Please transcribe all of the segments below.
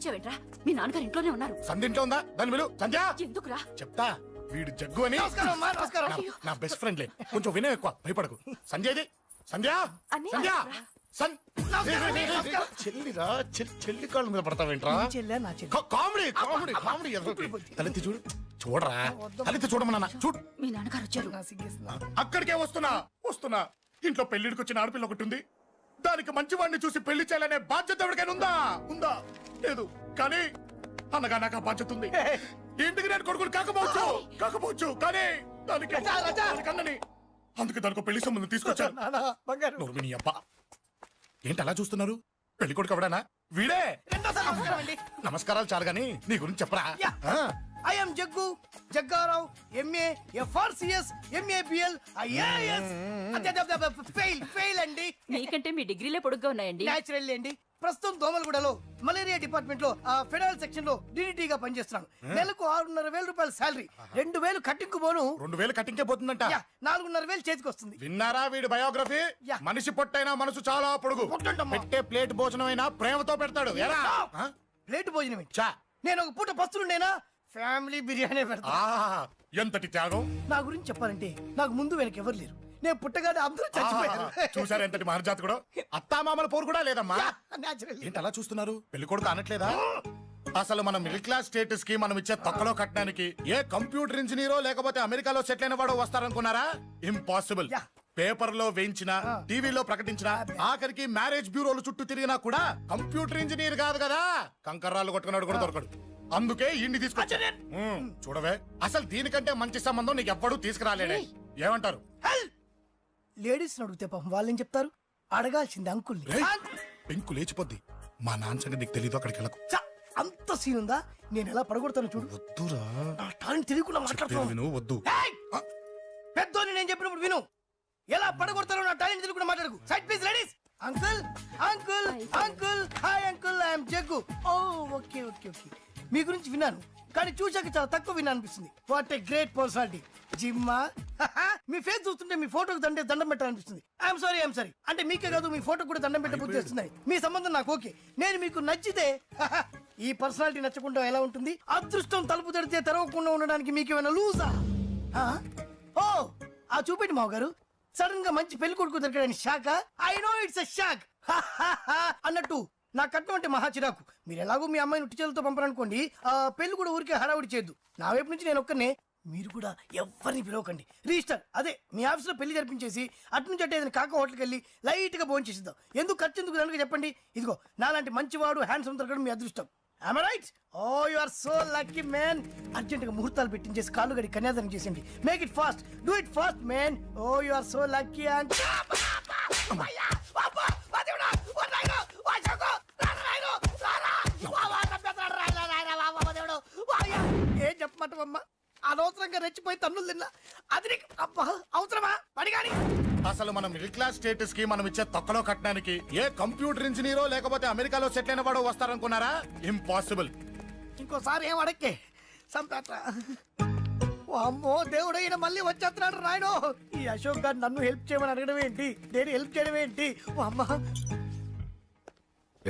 వచ్చావేంట్రా? మీ నాన్నగారు ఇంట్లోనే ఉన్నారు. సంధ్య ఇంట్లో ఉందా? దాని విలు. సంధ్య ఎందుకురా? చెప్తా. వీడు జగ్గు అని నా బెస్ట్ ఫ్రెండ్లే. కొంచెం వినయం ఎక్కువ, భయపడకు. సంధ్యది సంధ్య సంధ్య చెల్లిరా. చెల్లి కాళ్ళ మీద పడతావేంట్రా? Comedy comedy comedy. తలెత్తి చూడు. చూడరా, తలెత్తి చూడమన్నా. చూడు, మీ నాన్నగారు వచ్చారు. అక్కడికే వస్తున్నా. ఇంట్లో పెళ్లిడికి వచ్చిన ఆడపిల్ల ఒకటి ఉంది. దానికి మంచివాడిని చూసి పెళ్లి చేయాలనే బాధ్యత ఎవరికైనా ఉందా? లేదు. కానీ అనగా నాకు ఆ బాధ్యత ఉంది. ఇంటికి నేను కొడుకుని కాకపోవచ్చు కానీ దానికి అన్నని. అందుకే దానికి పెళ్లి సంబంధం తీసుకొచ్చాను. ఏంటి అలా చూస్తున్నారు? పెళ్లి కొడుకు ఎవడానా? వీడే. నమస్కారాలు చాలు గాని నీ గురించి చెప్పరా. I am Jaggu, Jaggarao, MA, FRCS, MABL, IAS. Fail అండి. మీకంటే మీ డిగ్రీలే పొడుగ్గా ఉన్నాయండి. న్యాచురల్ అండి. ప్రస్తుతం దోమలగూడలో మలేరియా డిపార్ట్మెంట్ లో ఫెడరల్ సెక్షన్ లో డిడిటీ గా పనిచేస్తున్నాను. నెలకు 6,500 రూపాయల శాలరీ, 2,000 కట్టింగ్ పోను. 2,000 కట్టింగ్కే పోతుందంట. 4,500 చేతికి వస్తుంది. విన్నారా వీడి బయోగ్రఫీ? మనిషి పొట్టైనా మనసు చాలా పొడుగు. పెట్టే ప్లేట్ భోజనం అయినా ప్రేమతో పెడతాడు. ప్లేట్ భోజనం ఏంటి? నేను ఒక పూట పస్తులుండేనా? ఫ్యామిలీ బిర్యానీ పెడతా. ఎంతటి త్యాగం! నా గురించి చెప్పాలంటే నాకు ముందు వెనక ఎవరు లేరు. నేను పుట్టగానే అందరూ చచ్చిపోయారు. చూసారు ఎంతటి మహర్జాత్ కూడా. అత్తామామల పోరు కూడా లేదమ్మా. ఏంటి అలా చూస్తున్నారు? పెళ్లి కొడుకు అనట్లేదా? అసలు మన మిడిల్ క్లాస్ స్టేటస్ కి మనం ఇచ్చే తక్కువలో కట్టడానికి ఏ కంప్యూటర్ ఇంజనీరో లేకపోతే అమెరికాలో సెటిల్ అయిన వాడు వస్తారనుకున్నారా? ఇంపాసిబుల్. పేపర్ లో వేయించిన, టీవీలో ప్రకటించిన, ఆఖరికి మ్యారేజ్ బ్యూరోలు చుట్టూ తిరిగినా కూడా కంప్యూటర్ ఇంజనీర్ కాదు కదా, కంకర్రాలు కొట్టుకున్నాడు కూడా దొరకడు. అందుకే ఇండి తీసుకొచ్చా. చూడవే, అసలు దీనికంటే మంచి సంబంధం నీకు ఎవ్వడూ తీసుకురాలేడే. ఏమంటారు? లేడీస్ అడిగితే పాపం వాళ్ళేం చెప్తారు? అడగాల్సింది అంకుల్. పెంకు లేచిపోద్ది. మా నాన్న సంగతి నీకు తెలీదు. అక్కడికి వెళ్ళకు. అంత సీన్ ఉందా? నేను ఎలా పడగొడతాను చూడు. వద్దురా, నా టాలెంట్ తెలియకుండా మాట్లాడుతున్నాను. వద్దు. పెద్దోని నేను చెప్పినప్పుడు విను. ఎలా పడగొడతారో నా టాలెంట్ తెలియకుండా మాట్లాడకు. Side please ladies. Uncle uncle uncle hi uncle, I'm Jaggu. Oh okay okay okay. మీ గురించి విన్నాను కానీ చూశాక చాలా తక్కువ విన్నా అనిపిస్తుంది. What a great personality. జిమ్మా, మీ ఫేస్ చూస్తుంటే మీ ఫోటోకి దండం పెట్టాలనిపిస్తుంది. ఐఎమ్ సారీ అంటే మీకే కాదు, మీ ఫోటో కూడా దండం పెట్టే బుద్ధి వస్తున్నాయి. మీ సంబంధం నాకు ఓకే. నేను మీకు నచ్చితే ఈ పర్సనాలిటీ నచ్చకుండా ఎలా ఉంటుంది? అదృష్టం తలుపు తెరితే తెరవకుండా ఉండడానికి మీకేమైనా లూజా? ఓ ఆ చూపెట్టి మావ గారు. సడన్ గా మంచి పెళ్లి కొడుకు దొరకడానికి shock. I know it's a shock అన్నట్టు నా కట్నం అంటే మహా చిరాకు. మీరు ఎలాగో మీ అమ్మాయిని ఉట్టిచేలతో పంపరనుకోండి, పెళ్లి కూడా ఊరికే హడావుడి చేయొద్దు. నా వైపు నుంచి నేను ఒక్కనే, మీరు కూడా ఎవరిని పిలవకండి. రిజిస్టర్ అదే మీ ఆఫీస్ లో పెళ్లి జరిపించేసి అటు నుంచి అంటే ఏదైనా కాక హోటల్కి వెళ్ళి లైట్ గా భోజనం చేసిద్దాం. ఎందుకు ఖర్చు ఎందుకు దానికి చెప్పండి. ఇదిగో నాలాంటి మంచివాడు హ్యాండ్సమ్ దొరకడం మీ అదృష్టం. Am I right? Oh, you are so lucky, man. Urgent గా ముహూర్తాలు పెట్టించేసి కాళ్ళు గడి కన్యాదానం చేసేయండి. Make it fast, do it fast, man. Oh, you are so lucky. And ఏం చెప్పమంటావమ్మా? అనవసరంగా రెచ్చిపోయి తన్నులు తిన్నా. అది నీకు అవసరమా? పడిగాని అసలు మన మిడిల్ క్లాస్ స్టేటస్ కి మనం ఇచ్చే తక్కువలో కట్టడానికి ఏ కంప్యూటర్ ఇంజనీరో లేకపోతే అమెరికాలో సెటిల్ అయిన వాడు వస్తారనుకున్నారా? ఇంపాసిబుల్. ఇంకోసారి ఏం అడక్కే సంపేట. అమ్మో దేవుడు, ఈయన మళ్ళీ వచ్చేస్తున్నాడు రాయడు. ఈ అశోక్ గారు నన్ను హెల్ప్ చేయమని అడగడం ఏంటి? నేను హెల్ప్ చేయడం ఏంటి? అమ్మ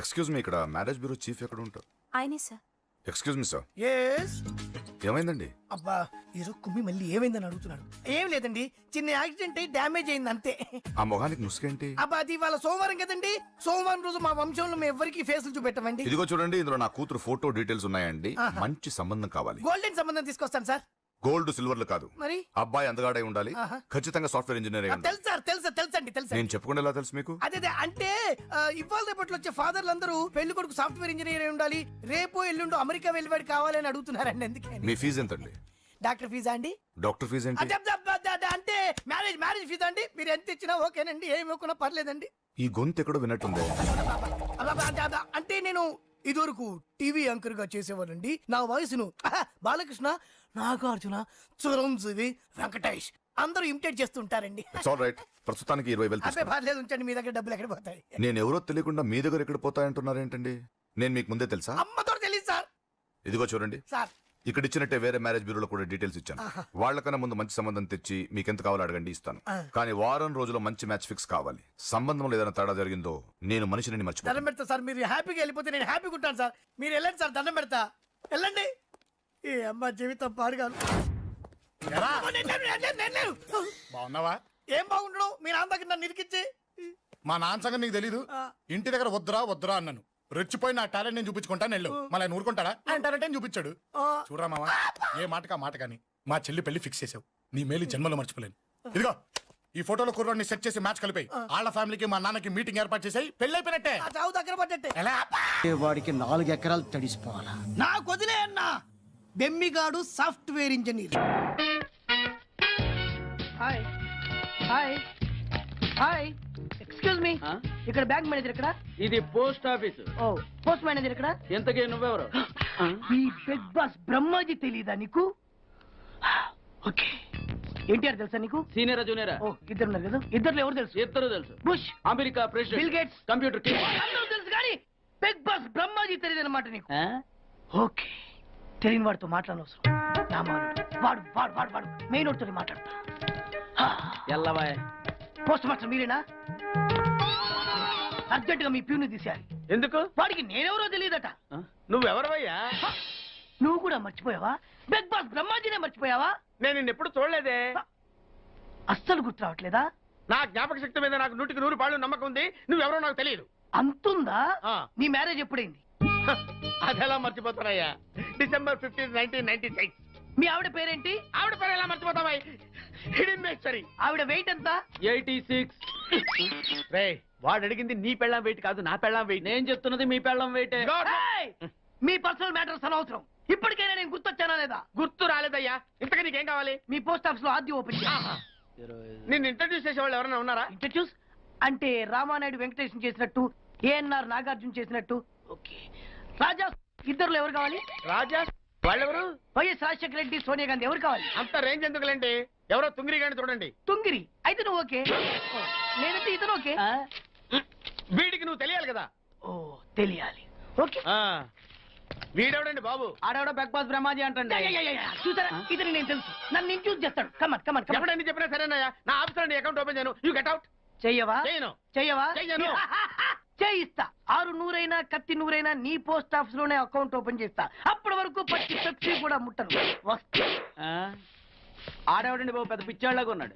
ఎక్స్క్యూజ్ మీ, ఇక్కడ మ్యారేజ్ బ్యూరో చీఫ్ ఎక్కడ ఉంటారు? ఆయనే sir. Excuse me sir. Yes. ఏమైందండి? అబ్బా ఈరోజు కుమ్మి మళ్ళీ ఏమైందని అడుగుతున్నాడు. ఏం లేదండి, చిన్న యాక్సిడెంట్ అయి డ్యామేజ్ అయింది అంతే. ఆ మొహానికి ముసుకేంటి? అబ్బా అది వాళ్ళ సోమవారం కదండి. సోమవారం రోజు మా వంశంలో మేము ఎవరికి ఫేసులు చూపెట్టమండి. ఇదిగో చూడండి, ఇందులో నా కూతురు ఫోటో డీటెయిల్స్ ఉన్నాయండి. మంచి సంబంధం కావాలి. గోల్డెన్ సంబంధం తీసుకొస్తాను సార్. గోల్డ్ సిల్వర్లు కాదు, మరి అబ్బాయి అందగాడై ఉండాలి. ఖచ్చితంగా సాఫ్ట్వేర్ ఇంజనీర్. తెలుసండి. నేను చెప్పకుండా ఎలా తెలుసు మీకు? అదే అంటే ఇవాళ రేపట్లో వచ్చే ఫాదర్లు అందరూ పెళ్లి కొడుకు సాఫ్ట్వేర్ ఇంజనీర్ అయి ఉండాలి, రేపు ఎల్లుండు అమెరికా వెళ్ళివాడు కావాలని అడుగుతున్నారండి. అందుకే. మీ ఫీజు ఎంతండి? డాక్టర్ ఫీజా అండి? డాక్టర్ ఫీజు ఏంటి? అంటే మ్యారేజ్ ఫీజా అండి. మీరు ఎంత ఇచ్చినా ఓకేనండి, ఏమి ఇవ్వకున్నా పర్లేదండి. ఈ గొంతు ఎక్కడో విన్నట్టుంది. అంటే నేను ఇదివరకు టీవీ యాంకర్ గా చేసేవాడండి. నా వయసును బాలకృష్ణ, నాగార్జున, చిరంజీవి, వెంకటేష్ అందరూ ఇమిటేట్ చేస్తుంటారండి. ప్రస్తుతానికి 20,000. పర్లేదు ఉంచండి, మీ దగ్గర డబ్బులు ఎక్కడ పోతాయి? నేను ఎవరో తెలియకుండా మీ దగ్గర ఎక్కడ పోతాయంటున్నారేంటండి? నేను మీకు ముందే తెలుసా? అమ్మతో తెలియదు సార్. ఇదిగో చూడండి సార్, ఇక్కడ ఇచ్చినట్టే వేరే మ్యారేజ్ బ్యూరోలో కూడా డీటెయిల్స్ ఇచ్చాను. వాళ్ళకన్నా ముందు మంచి సంబంధం తెచ్చి మీకెంత కావాలో అడగండి, ఇస్తాను. కానీ వారం రోజుల్లో మంచి మ్యాచ్ ఫిక్స్ కావాలి. సంబంధంలో ఏదైనా తేడా జరిగిందో నేను మనిషిని మర్చిపోతాను. దండం పెడతా సార్, మీరు హ్యాపీగా వెళ్ళిపోతే నేను హ్యాపీగా ఉంటాను సార్. మీరు వెళ్ళండి సార్, దండం పెడతా, వెళ్ళండి. ఈ అమ్మ జీవితం పాడుగాను. బాగున్నావా? ఏం బాగుండడం, మీ నాన్న దగ్గర నన్ను ఇరికిచ్చి. మా నాన్న సంగతి నీకు తెలీదు. ఇంటి దగ్గర వద్దురా అన్నాను. రెచ్చిపోయి నా టాలెంట్ నేను చూపించుకుంటాను వెళ్ళు. మళ్ళీ ఆయన ఊరుకుంటాడా? ఆయన టాలెంట్ చూపించాడు. చూడరా మావా, ఏ మాటకా మాట కానీ మా చెల్లి పెళ్లి ఫిక్స్ చేసావు. నీ మేలు జన్మలో మర్చిపోలేను. ఇదిగో ఈ ఫోటోలో కుర్రాడిని సెట్ చేసి మ్యాచ్ కలిపాయి. వాళ్ళ ఫ్యామిలీకి మా నాన్నకి మీటింగ్ ఏర్పాటు చేసాయి. పెళ్లి అయిపోయినట్టే. చావు దగ్గర పడ్డట్టే. వాడికి 4 ఎకరాలు తడిసిపోవాలా? నాకు వదిలే అన్నా. బెమ్మిగాడు software engineer. Hi hi hi, excuse me, ఇక్కడ బ్యాంక్ మేనేజర్ ఇక్కడ? ఇది post office. Oh, post manager ఇక్కడ? ఎంతకీ నువ్వెవరు? ఈ బిగ్ బాస్ బ్రహ్మాజీ తెలీదా నీకు? ఓకే, ఎన్టీఆర్ తెలుసా నీకు? సీనియరా జూనియరా? ఓ, ఇద్దరు ఉన్నారు కదా. ఇద్దరు ఎవరు తెలుసు? ఇద్దరు తెలుసు. Bush, America president, bill gates, computer king. అందరూ తెలుసు కానీ బిగ్ బాస్ బ్రహ్మాజీ తెలియదు అనమాట నీకు. ఓకే, తెలియని వాడితో మాట్లాడనవసరం. వాడు వాడు వాడు వాడు మెయిన్ వాడితో మాట్లాడతా. ఎల్లవాయ్. పోస్ట్ మాస్టర్ మీరేనా? అర్జెంట్ గా మీ ప్యూని తీసేయాలి. ఎందుకు? వాడికి నేనెవరో తెలియదట. నువ్వెవరవయ్యా? నువ్వు కూడా మర్చిపోయావా? బిగ్ బాస్ బ్రహ్మాజీనే మర్చిపోయావా? నేను నిన్నెప్పుడు చూడలేదే. అస్సలు గుర్తు రావట్లేదా? నా జ్ఞాపక శక్తి మీద నాకు 100కి 100 నమ్మకం ఉంది. నువ్వెవరో నాకు తెలియదు. అంతుందా? ఆ. నీ మ్యారేజ్ ఎప్పుడైంది? అదెలా మర్చిపోతానయ్యా? December 15, 1996. మీ ఆవిడ పేరేంటి? ఆవిడ పేరు ఎలా మర్చిపోతావా? హిడెన్మేశ్వరి. ఆవిడ వెయిట్ ఎంత? 86. రే, వాడు అడిగింది నీ పెళ్ళాం వెయిట్ కాదు, నా పెళ్ళాం వెయిట్. నేను చెప్తున్నది మీ పెళ్ళాం వెయిట్. ఏయ్! మీ పర్సనల్ మ్యాటర్స్ అనవసరం. ఇప్పటికైనా నేను గుర్తొచ్చానా లేదా? గుర్తు రాలేదయ్యా. ఇంతగా నీకేం కావాలి? మీ పోస్ట్ ఆఫీస్ లో ఆద్యం ఓపెన్ చేయాలి. నిన్ను ఇంట్రడ్యూస్ చేసే వాళ్ళు ఎవరైనా ఉన్నారా? ఇంట్రడ్యూస్ అంటే రామానాయుడు వెంకటేశం చేసినట్టు, ఏఎన్ఆర్ నాగార్జున చేసినట్టు. ఓకే, రాజా ఇద్దరులో ఎవరు కావాలి? రాజా వాళ్ళెవరు? వైఎస్ రాజశేఖర రెడ్డి, సోనియా గాంధీ ఎవరు కావాలి? అంత రేంజ్ ఎందుకులేండి, ఎవరో తుంగిరి గాని చూడండి. తుంగిరి అయితే నువ్వు ఓకే, లేదంటే ఇతను ఓకే. వీడికి నువ్వు తెలియాలి కదా. ఓ, తెలియాలి. ఓకే, వీడెవడండి బాబు? ఆడవిడ బిగ్ బాస్ బ్రహ్మాజీ అంటే చూసారా, ఇతను నేను తెలుసు. నన్ను ఇంట్రడ్యూస్ చేస్తాడు. Come on come on come on. ఎవడని చెప్పినా సరేనయ్యా, నా ఆఫీస్ లో అకౌంట్ ఓపెన్ చేయను. You get out. చెయ్యవా? చేయను. చెయ్యవా? చెయ్యను. చేయిస్తా. 6 నూరైనా కత్తి నూరైనా నీ పోస్ట్ ఆఫీస్ లోనే అకౌంట్ ఓపెన్ చేస్తా. అప్పటి వరకు పచ్చి పెప్సీ కూడా ముట్టను. వస్తా. ఆడేవాడండి బాబు, పెద్ద పిచ్చాళ్ళగా ఉన్నాడు.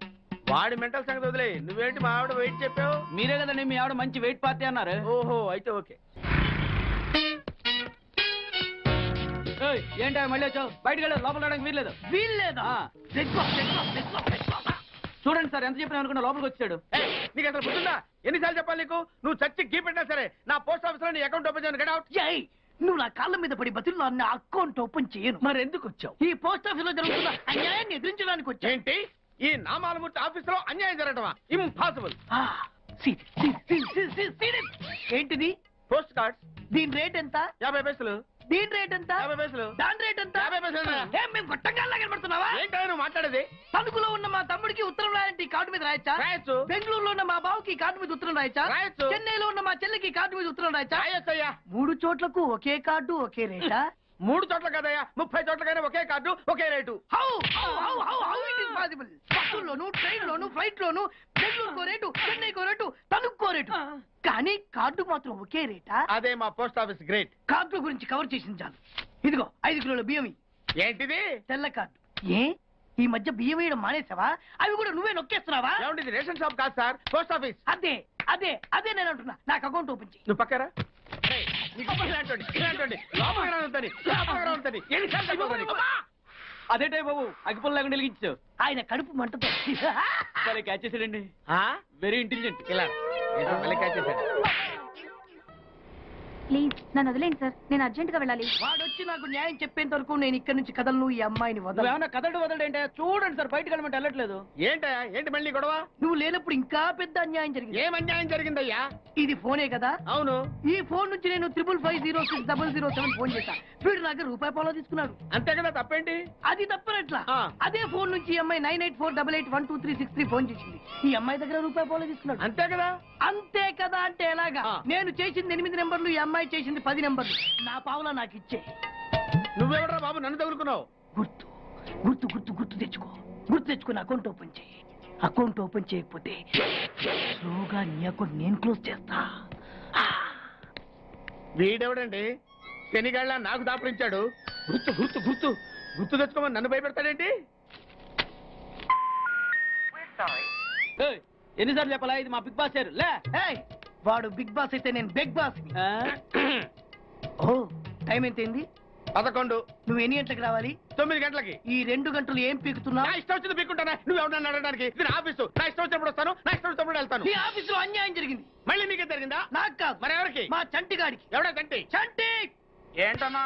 వాడి మెంటల్ సంగతి వదిలే. నువ్వేంటి మా ఆవిడ వెయిట్ చెప్పావు? మీరే కదండి మీ ఆవిడ మంచి వెయిట్ పార్టీ అన్నారు. ఓహో, అయితే ఓకే. ఏంటో మళ్ళీ వచ్చావు? బయటకు వెళ్ళదు, లోపల రావడానికి వీల్లేదు. వీల్లేదా? చూడండి సార్, ఎంత చెప్పినా అనుకున్నా లోపలికి వచ్చాడు. నీకు అసలు గుర్తుందా? ఎన్నిసార్లు చెప్పాలి నీకు? నువ్వు చచ్చి గీ పెట్టినా సరే నా పోస్ట్ ఆఫీస్ లో నీ అకౌంట్ ఓపెన్ చేయను. Get out. నువ్వు నా కాళ్ళ మీద పడి బతుల్లో నా అకౌంట్ ఓపెన్ చేయను. మరి ఎందుకు వచ్చావు? ఈ పోస్ట్ ఆఫీస్ లో జరుగుతున్న అన్యాయాన్ని ఎదిరించడానికి వచ్చా. ఏంటి? ఈ నామాలమూర్తి ఆఫీస్ లో అన్యాయం జరగటమా? ఇంపాసిబుల్. ఏంటిది? Post cards. దీని రేట్ ఎంత? 50 పైసలు. దీని రేట్ ఎంత? 50 పైసలు. దాని రేట్ ఎంత? 50 పైసలు. మేము గొట్టంగా కనబడుతున్నావా? ఏంటో నువ్వు మాట్లాడేది? తణుకులో ఉన్న మా తమ్ముడికి ఉత్తరం రాయంటే కార్డు మీద రాయచ్చా? రాయొచ్చు. బెంగళూరులో ఉన్న మా బావుకి కార్డు మీద ఉత్తరం రాయచ్చా? రాయొచ్చు. చెన్నైలో ఉన్న మా చెల్లికి కార్డు మీద ఉత్తరం రాయచ్చా? రాయొచ్చయ్యా. 3 చోట్లకు ఒకే కార్డు ఒకే రేటా? 3 చోట్ల కదయ్యా, 30 చోట్లకైనా ఒకే కార్డు ఒకే రేటు. బస్సుల్లోను, ట్రైన్ లోను, ఫ్లైట్ లోను బెంగళూరుకో రేటు, చెన్నైకో రేటు, తణుక్కో రేటు, కానీ కార్డు మాత్రం ఒకే రేటా? అదే మా పోస్ట్ ఆఫీస్ గ్రేట్. కార్డు గురించి కవర్ చేసింది చాలు. ఇదిగో 5 కిలోల బియ్యం. ఏంటిది? తెల్ల కార్డు. ఏ ఈ మధ్య బియ్యం వేయడం మానేసావా? అవి కూడా నువ్వే నొక్కేస్తున్నావా? ఏమండి, ఇది రేషన్ షాప్ కాదు సార్, పోస్ట్ ఆఫీస్. అదే అదే అదే నేను అంటున్నా. నాకు అకౌంట్ ఓపెన్ చేయి. నువ్వు పక్కరా. అదేటే బాబు, అగ్గిపుల్ల లేకుండా వెలిగించావు. ఆయన కడుపు మంటతో సరే, క్యాచ్ చేసాడండి. Very intelligent. ఇలా క్యాచ్ చేశాడు. ప్లీజ్ నన్ను వదిలేండి సార్, నేను అర్జెంట్ గా వెళ్ళాలి. వాడొచ్చి నాకు న్యాయం చెప్పేంత వరకు నేను ఇక్కడ నుంచి కదలను. ఈ అమ్మాయిని వదలను. ఏమన్నా కదడు ఏంటే? చూడండి సార్, బయటకు వెళ్ళమంటే వెళ్ళట్లేదు. ఏంటా? ఏంటి మళ్ళీ గొడవ? నువ్వు లేనప్పుడు ఇంకా పెద్ద అన్యాయం జరిగింది. ఏం అన్యాయం జరిగిందయ్యా? ఇది ఫోనే కదా? అవును. ఈ ఫోన్ నుంచి నేను 555060007 ఫోన్ చేశా. వీడు నాకు ₹1 తీసుకున్నాడు. అంతే కదా, తప్పేంటి? అది తప్పనట్లా. ఆ. అదే ఫోన్ నుంచి ఈ అమ్మాయి 9848812363 ఫోన్ చేసింది. ఈ అమ్మాయి దగ్గర ₹1 తీసుకున్నాడు. అంతే కదా. అంతే కదా అంటే ఎలాగా? ఆ. నేను చేసింది 8 నెంబర్లు, ఈ అమ్మాయి చేసింది 10 నెంబర్లు. నా పావులా నాకు ఇచ్చే. నువ్వెవడరా బాబు నన్ను తగులుకున్నావు? గుర్తు గుర్తు గుర్తు గుర్తు తెచ్చుకో. గుర్తు తెచ్చుకుని అకౌంట్ ఓపెన్ చేయి. అకౌంట్ ఓపెన్ చేయకపోతే స్లోగా నీ అకౌంట్ నేను క్లోజ్ చేస్తా. వీడెవడండి శనిగాళ్ళ నాకు దాపరించాడు? గుర్తు గుర్తు గుర్తు గుర్తు తెచ్చుకోమని నన్ను భయపెడతాడేంటి? ఎన్నిసార్లు చెప్పాలా ఇది మా బిగ్ బాస్ సార్? లే వాడు బిగ్ బాస్ అయితే నేను బిగ్ బాస్. ఓ టైం ఎంతైంది? 11. నువ్వు ఎన్ని గంటలకు రావాలి? 9 గంటలకి. ఈ 2 గంటలు ఏం పీకుతున్నా? నా ఇష్టం వచ్చింది పీక్కుంటానా? నువ్వు ఎవడన్నా అడగడానికి? ఇది నా ఆఫీసు. నా ఇష్టం వచ్చినప్పుడు వస్తాను, నా ఇష్టం వచ్చినప్పుడు వెళ్తాను. ఈ ఆఫీసులో అన్యాయం జరిగింది. మళ్ళీ నీకే జరిగిందా? నాకు కాదు. మరి ఎవరికి? మా చంటి గాడికి. ఎవడా తంటి? చంటి ఏంటన్నా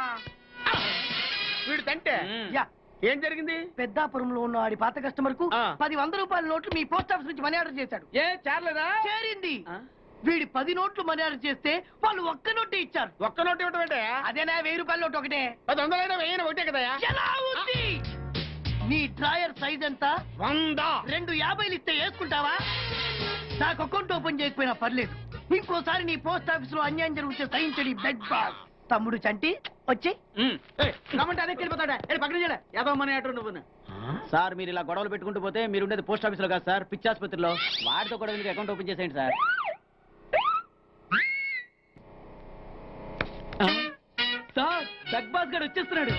వీడు తంటే? యా. ఏం జరిగింది? పెద్దాపురంలో ఉన్న వాడి పాత కస్టమర్ కు 10 రూపాయల నోట్లు మీ పోస్ట్ ఆఫీస్ నుంచి మనీ ఆర్డర్ చేశాడు. ఏ చేరలేదా? చేరింది. వీడి 10 నోట్లు మనీ ఆర్డర్ చేస్తే వాళ్ళు ఒక్క నోటే ఇచ్చారు. ఒక్క నోటు ఇవ్వటం అంటే? అదేనా 1000 రూపాయల నోటు ఒకటే. 100 1000 ఒకటే కదా? ఎలా ఉంది? నీ డ్రాయర్ సైజ్ ఎంత? 100. 2 50లు ఇస్తే వేసుకుంటావా? నాకు అకౌంట్ ఓపెన్ చేయకపోయినా పర్లేదు. ఇంకోసారి నీ పోస్ట్ ఆఫీస్ లో అన్యాయం జరిగితే సహించడి బెడ్ బాస్. తమ్ముడు చంటి వచ్చి రమ్మంటే అదే వెళ్ళిపోతాడా? పక్కన చేయలే ఏదో మనీ ఆర్డర్ నువ్వు. సార్ మీరు ఇలా గొడవలు పెట్టుకుంటూ పోతే మీరు ఉండేది పోస్ట్ ఆఫీస్ లో కాదు సార్, పిచ్చి ఆసుపత్రిలో. వాడితో కూడా అకౌంట్ ఓపెన్ చేసేయండి సార్. సార్ బిగ్ బాస్ గారు వచ్చేస్తున్నాడు.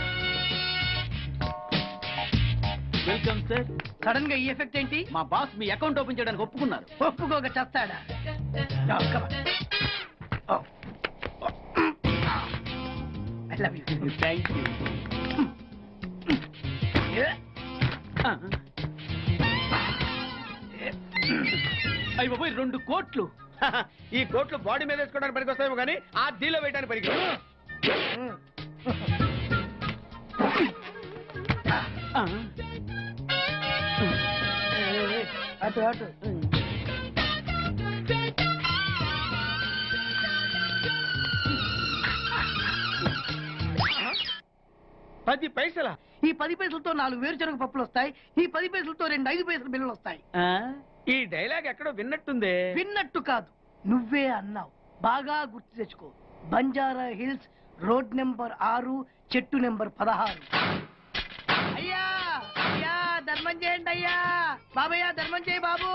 Welcome sir. సడన్ గా ఈ ఎఫెక్ట్ ఏంటి? మా బాస్ మీ అకౌంట్ ఓపెన్ చేయడానికి ఒప్పుకున్నారు. ఒప్పుకోక చేస్తాడా? I love you. Thank you. అయ్యి బాబోయ్ 2 కోట్లు. ఈ కోట్లు బాడీ మీద వేసుకోవడానికి పనికి వస్తాయేమో కానీ ఆ డీలో వేయడానికి పనికి. అటు అటు. $10 పైసలా? ఈ 10 పైసలతో 4 వేరుశనగ పప్పులు వస్తాయి. ఈ 10 పైసలతో 2 5 పైసల బిల్లులు వస్తాయి. ఈ డైలాగ్ ఎక్కడో విన్నట్టుంది. విన్నట్టు కాదు, నువ్వే అన్నావు. బాగా గుర్తు తెచ్చుకో. బంజారా హిల్స్ రోడ్ నెంబర్ 6 చెట్టు నెంబర్ 16. అయ్యా అయ్యా ధర్మం చేయండి అయ్యా. బాబయ్యా ధర్మం చేయి బాబు.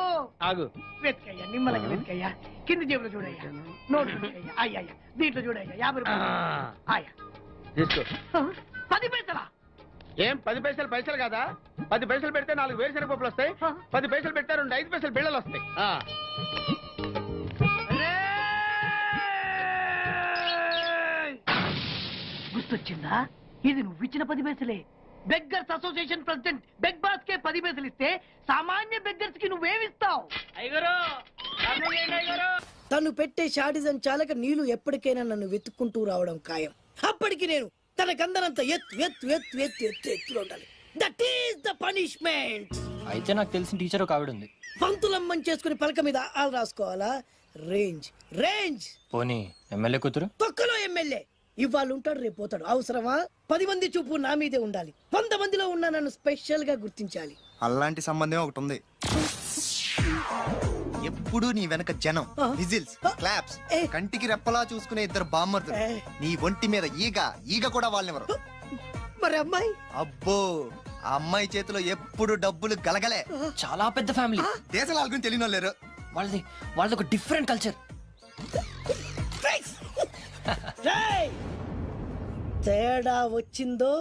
ఆగు. వెతుకయ్యా నిమ్మలకి వెతుకయ్యా. కింది జేబులో చూడయ్యా. నోట్ చూడయ్యా. అయ్యా దీంట్లో చూడయ్యా. 50 రూపాయలు. అయ్యా తీసుకో. 10 పైసలా? ఏం 10 పైసలు పైసలు కాదా? 10 పైసలు పెడితే 4 వేరుశనగ పప్పులు వస్తాయి. 10 పైసలు పెడితే 2 5 పైసలు బిళ్ళలు వస్తాయి. గుర్తొచ్చిందా? ఇది నువ్వు ఇచ్చిన 10 పైసలే. Beggars association president big boss కే 10 పైసలు ఇస్తే సామాన్య బెగ్గర్స్ కి నువ్వేమిస్తావు? తను పెట్టే షాడిజం చాలక నీళ్లు ఎప్పటికైనా నన్ను వెతుక్కుంటూ రావడం ఖాయం. అప్పటికి నేను తనకందనంత ఎత్తులో ఉండాలి. That is the punishment. అయితే నాకు తెలిసిన టీచర్ ఒక ఆవిడ ఉంది. పంతులమ్మని చేసుకుని పలక మీద ఆలు రాసుకోవాలా? Range range. పోనీ ఎమ్మెల్యే కూతురు? తొక్కలో ఎమ్మెల్యే. ఇవాళ ఉంటాడు రేపు పోతాడు. అవసరమా? 10 మంది చూపు నా మీదే ఉండాలి. 100 మందిలో ఉన్న నన్ను స్పెషల్ గా గుర్తించాలి. అలాంటి సంబంధం ఒకటి ఉంది. ఎప్పుడు నీ వెనక జనం, విజిల్స్, క్లాప్స్, కంటికి రెప్పలా చూసుకునే 2 బామ్మర్దులు. నీ ఒంటి మీద ఈగ కూడా వాళ్ళెవరు. మరి అమ్మాయి? అబ్బో ఆ అమ్మాయి చేతిలో ఎప్పుడు డబ్బులు గలగలే. చాలా పెద్ద ఫ్యామిలీ. దేశాల గురించి తెలియని లేరు. వాళ్ళది ఒక డిఫరెంట్ కల్చర్. తేడా వచ్చిందో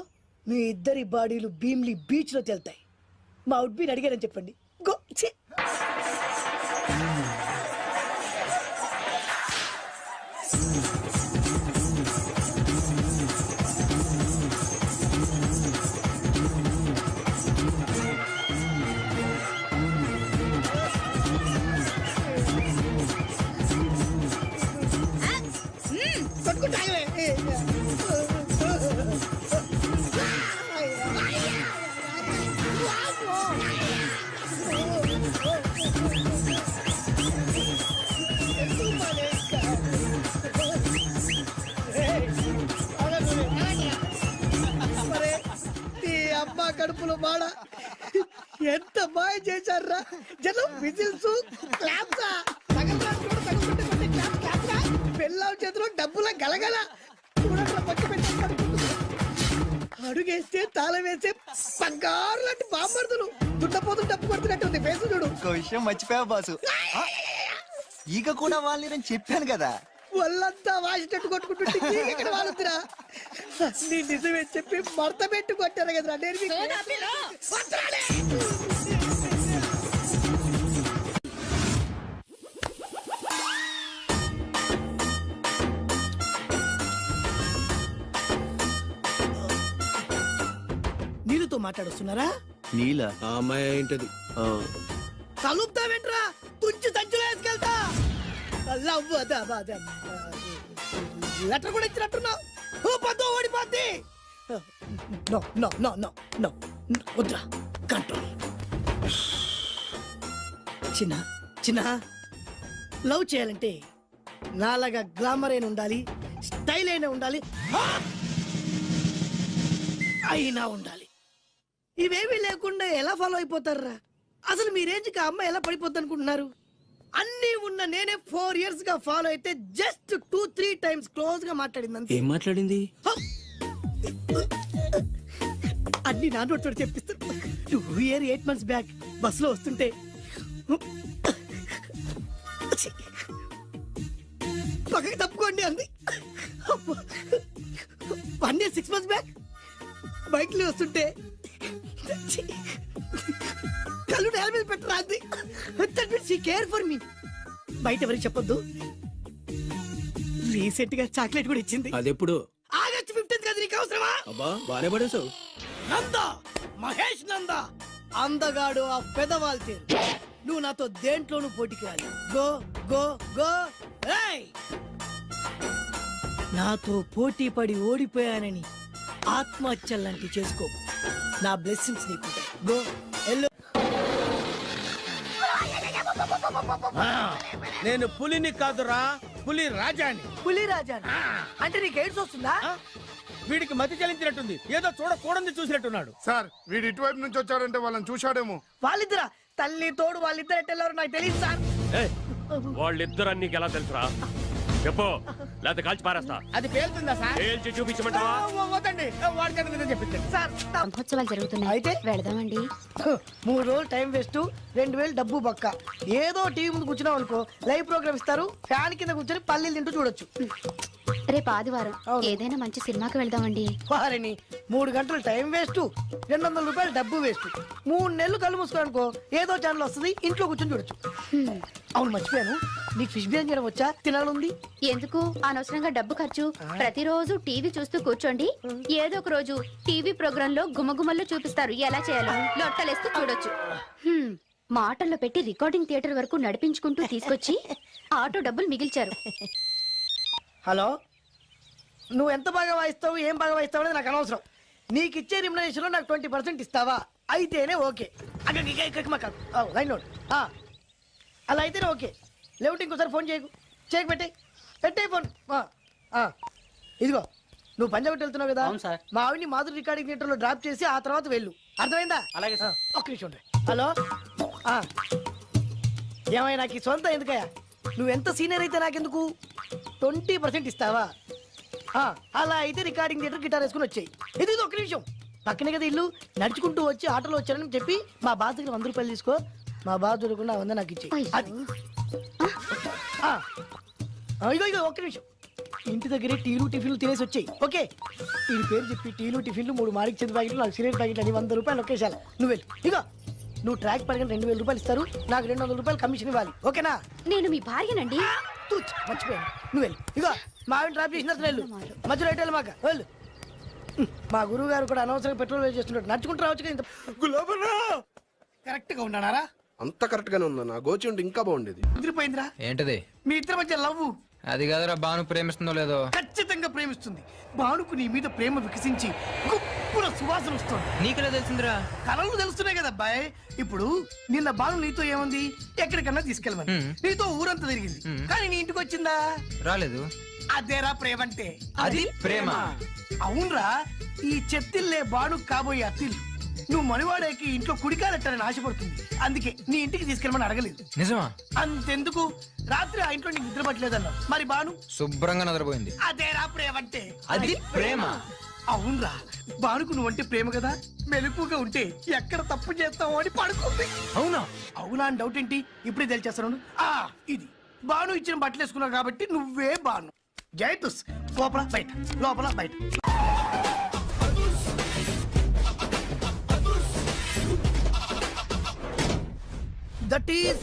మీ ఇద్దరి బాడీలు భీమ్లీ బీచ్ లో తేలుతాయి. మా ఉడ్బీని అడిగారని చెప్పండి. గో. కడుపులో బాడ ఎంత బాగా చేశారా జనం. Whistles, claps. పెళ్ళాం చేతిలో డబ్బుల గలగల. అడుగేస్తే తాళం వేస్తే బంగారు లాంటి బాంబర్దులు దుట్టపోతు డప్పు కొడుతున్నట్టుంది ఫేస్ చూడు. ఇంకో విషయం మర్చిపోయావు బాసు, ఈగ కూడా వాళ్ళని చెప్పాను కదా. వాళ్ళంతా వాసినట్టు కొట్టుకుంటుంటే ఇక్కడ వాళ్ళురా నీ నిజమే చెప్పి మడత పెట్టి కొట్టారు కదరా. నేను నీళ్ళతో మాట్లాడుస్తున్నారా? నీల ఆ అమ్మాయి ఏంటది? కలుపుతావేంట్రా? తుంచి సంచులో వేసుకెళ్తా. లెటర్ కూడా ఇచ్చినట్టున్నావు. పద్దు ఓడిపోద్ది. No no no no no వద్దురా, కంట్రోల్. చిన్న చిన్న లవ్ చేయాలంటే నాలాగా గ్లామర్ అయినా ఉండాలి, స్టైల్ అయినా ఉండాలి, అయినా ఉండాలి. ఇవేమీ లేకుండా ఎలా ఫాలో అయిపోతారా? అసలు మీ రేంజ్కి ఆ అమ్మాయి ఎలా పడిపోద్ది అనుకుంటున్నారు? అన్ని ఉన్న నేనే 4 years గా ఫాలో అయితే జస్ట్ 2-3 times క్లోజ్ గా మాట్లాడింది. ఏం మాట్లాడింది? అన్ని నా నోట్ చెప్పిస్తాను. 8 months బ్యాక్ బస్సులో వస్తుంటే పక్కకి తప్పుకోండి అంది. 1 year 6 months బ్యాక్ బైక్ లో వస్తుంటే కళ్ళు నేల మీద పెట్టరా అంది. That means she care for me. బయట ఎవరికి చెప్పొద్దు. రీసెంట్ గా చాక్లెట్ కూడా ఇచ్చింది. అదెప్పుడు? ఆగస్ట్ 15th కదా. నీకు అవసరమా? అబ్బా బానే పడేసావు. నందా, మహేష్ నందా, అందగాడు ఆ పెదవాళ్ళ తీరు. నువ్వు నాతో దేంట్లోనూ పోటీకి రాలి. Go go go. నాతో పోటీ పడి ఓడిపోయానని ఆత్మహత్యలాంటివి చేసుకో. నా బ్లెస్సింగ్స్ నీకుంటాయి. Go yellow. నేను పులిని కాదురా, పులి రాజాని. పులి రాజా అంటే నీకు ఎయిడ్స్ వస్తుందా? వీడికి మతి చలించినట్టుంది, ఏదో చూడకూడదు చూసినట్టున్నాడు. సార్ వీడు ఇటువైపు నుంచి వచ్చాడంటే వాళ్ళని చూశాడేమో. వాళ్ళిద్దరా? తల్లి తోడు వాళ్ళిద్దరు ఎట్టెళ్ళారు నాకు తెలియదు సార్. వాళ్ళిద్దరు నీకు ఎలా తెలుసురా? చెప్పు, లేకపోతే కాల్చి పారేస్తా. అది పేలుతుందా సార్? పేల్చి చూపించమంటావా? వద్దండి, వాడికి చెప్పించండి సార్. బ్రహ్మోత్సవాలు జరుగుతున్నాయి, అయితే వెళదామండి. 3 రోజులు టైం వేస్ట్, 2000 డబ్బు బక్క. ఏదో టీవీ ముందు కూర్చున్నావు అనుకో, లైవ్ ప్రోగ్రామ్ ఇస్తారు, ఫ్యాన్ కింద కూర్చొని పల్లీలు తింటూ చూడొచ్చు. రేపు ఆదివారం ఏదైనా మంచి సినిమాకి వెళ్దామండి. వారిని 3 గంటలు టైం వేస్ట్, 200 రూపాయలు డబ్బు వేస్ట్. 3 నెలలు కళ్ళు మూసుకోనుకో ఏదో ఛానల్ వస్తుంది, ఇంట్లో కూర్చొని చూడొచ్చు. అవును మర్చిపోయాను, నీకు ఫిష్ బిర్యానీ చేయడం వచ్చా? తినాలంది. ఎందుకు అనవసరంగా డబ్బు ఖర్చు? ప్రతిరోజు టీవీ చూస్తూ కూర్చోండి, ఏదో ఒక రోజు టీవీ ప్రోగ్రామ్ లో గుమ్మగుమ్మల్లో చూపిస్తారు ఎలా చేయాలో. లొట్టలేస్తూ చూడొచ్చు. మాటల్లో పెట్టి రికార్డింగ్ థియేటర్ వరకు నడిపించుకుంటూ తీసుకొచ్చి ఆటో డబ్బులు మిగిల్చారు. హలో, నువ్వు ఎంత బాగా వాయిస్తావు, ఏం బాగా వాయిస్తావు అనేది నాకు అనవసరం. నీకు ఇచ్చే రిమ్యునరేషన్ లో నాకు 20% ఇస్తావా? అయితేనే ఓకే. లైన్ లోడ్ అలా అయితేనే ఓకే. లేవుంటే ఇంకోసారి ఫోన్ చేయకు పెట్టే ఫోన్. ఇదిగో నువ్వు పంజాబ్ వెళ్తున్నావు కదా, మా ఆవిడ్ని మాధురి రికార్డింగ్ థియేటర్ లో డ్రాప్ చేసి ఆ తర్వాత వెళ్ళు. అర్థమైందా? అలాగే సార్. ఒక్క నిమిషం. హలో, ఏమైనా నాకు సొంత ఎందుకయ్యా? నువ్వెంత సీనియర్ అయితే నాకెందుకు? 20% ఇస్తావా? అలా అయితే రికార్డింగ్ థియేటర్ గిటార్ వేసుకుని వచ్చాయి. ఇది ఒక్క నిమిషం, పక్కనే కదా ఇల్లు. నడుచుకుంటూ వచ్చి ఆటోలో వచ్చానని చెప్పి మా బాస్ దగ్గర 100 రూపాయలు తీసుకో. మా బాస్ దొరకకుండా 100 నాకు ఇచ్చేయి. అది ఇగో ఒక్క నిమిషం. ఇంటి దగ్గరే టీలు టిఫిన్లు తినేసి వచ్చాయి. ఓకే, ఈ పేరు చెప్పి టీలు టిఫిన్లు 3 మారికి చెంది ప్యాకెట్లు, 4 సిగరెట్ ప్యాకెట్లు అని 100 రూపాయలు ఒకేసారి. నువ్వు వెళ్ళు. ఇగో నువ్వు ట్రాక్ పడగానే 2000 రూపాయలు ఇస్తారు, నాకు 200 రూపాయలు కమిషన్ ఇవ్వాలి. ఓకేనా? నేను మీ భార్యనండి. మర్చిపోయాను. నువ్వు వెళ్ళు. ఇగో మా ఆవిడ డ్రాప్ చేసిన వెళ్ళు, మధ్యలో ఎటు మాక వెళ్ళు. మా గురువు గారు కూడా అనవసరంగా పెట్రోల్ వేస్ట్ చేస్తున్నాడు. నడుచుకుంటూ రావచ్చు కదా. కరెక్ట్ గా ఉన్నారా? అంత కరెక్ట్ గానే ఉందా? నా గోచి ఉంటే ఇంకా బాగుండేది. కుదిరిపోయిందిరా. ఏంటది? మీ ఇద్దరి మధ్య లవ్. అది కాదురా, బాను ప్రేమిస్తుందో లేదో. ఖచ్చితంగా ప్రేమిస్తుంది. బానుకు నీ మీద ప్రేమ వికసించి గుప్పుల సువాసన వస్తుంది. నీకెలా తెలిసిందిరా? కళలు తెలుస్తున్నాయి కదా అబ్బాయి. ఇప్పుడు నిన్న బాను నీతో ఏముంది, ఎక్కడికన్నా తీసుకెళ్ళమని నీతో ఊరంతా తిరిగింది, కానీ నీ ఇంటికి వచ్చిందా? రాలేదు. అదేరా ప్రేమ అంటే. అది ప్రేమ. అవునరా, ఈ చెత్తిల్లే బాను కాబోయే అత్తిల్లు. నువ్వు మనివాడేకి ఇంట్లో కుడికాలెట్టాలని ఆశపడుతుంది, అందుకే నీ ఇంటికి తీసుకెళ్ళమని అడగలేదు. నిజమా? అంతెందుకు, రాత్రి ఆ ఇంట్లో నీకు నిద్ర పట్టలేదన్నా. మరి బాను శుభ్రంగా నిద్రపోయింది. అదేరా ప్రేమ అంటే. అది ప్రేమ. అవునరా, బానుకు నువ్వంటే ప్రేమ కదా, మెలుపుగా ఉంటే ఎక్కడ తప్పు చేస్తావు అని పడుకుంది. అవునా అవునా అని డౌట్ ఏంటి, ఇప్పుడే తెలిచేస్తాను. ఇది బాను ఇచ్చిన బట్టలు వేసుకున్నావు కాబట్టి నువ్వే బాను. జైతుస్ లోపల బయట, లోపల బయట. దట్ ఈస్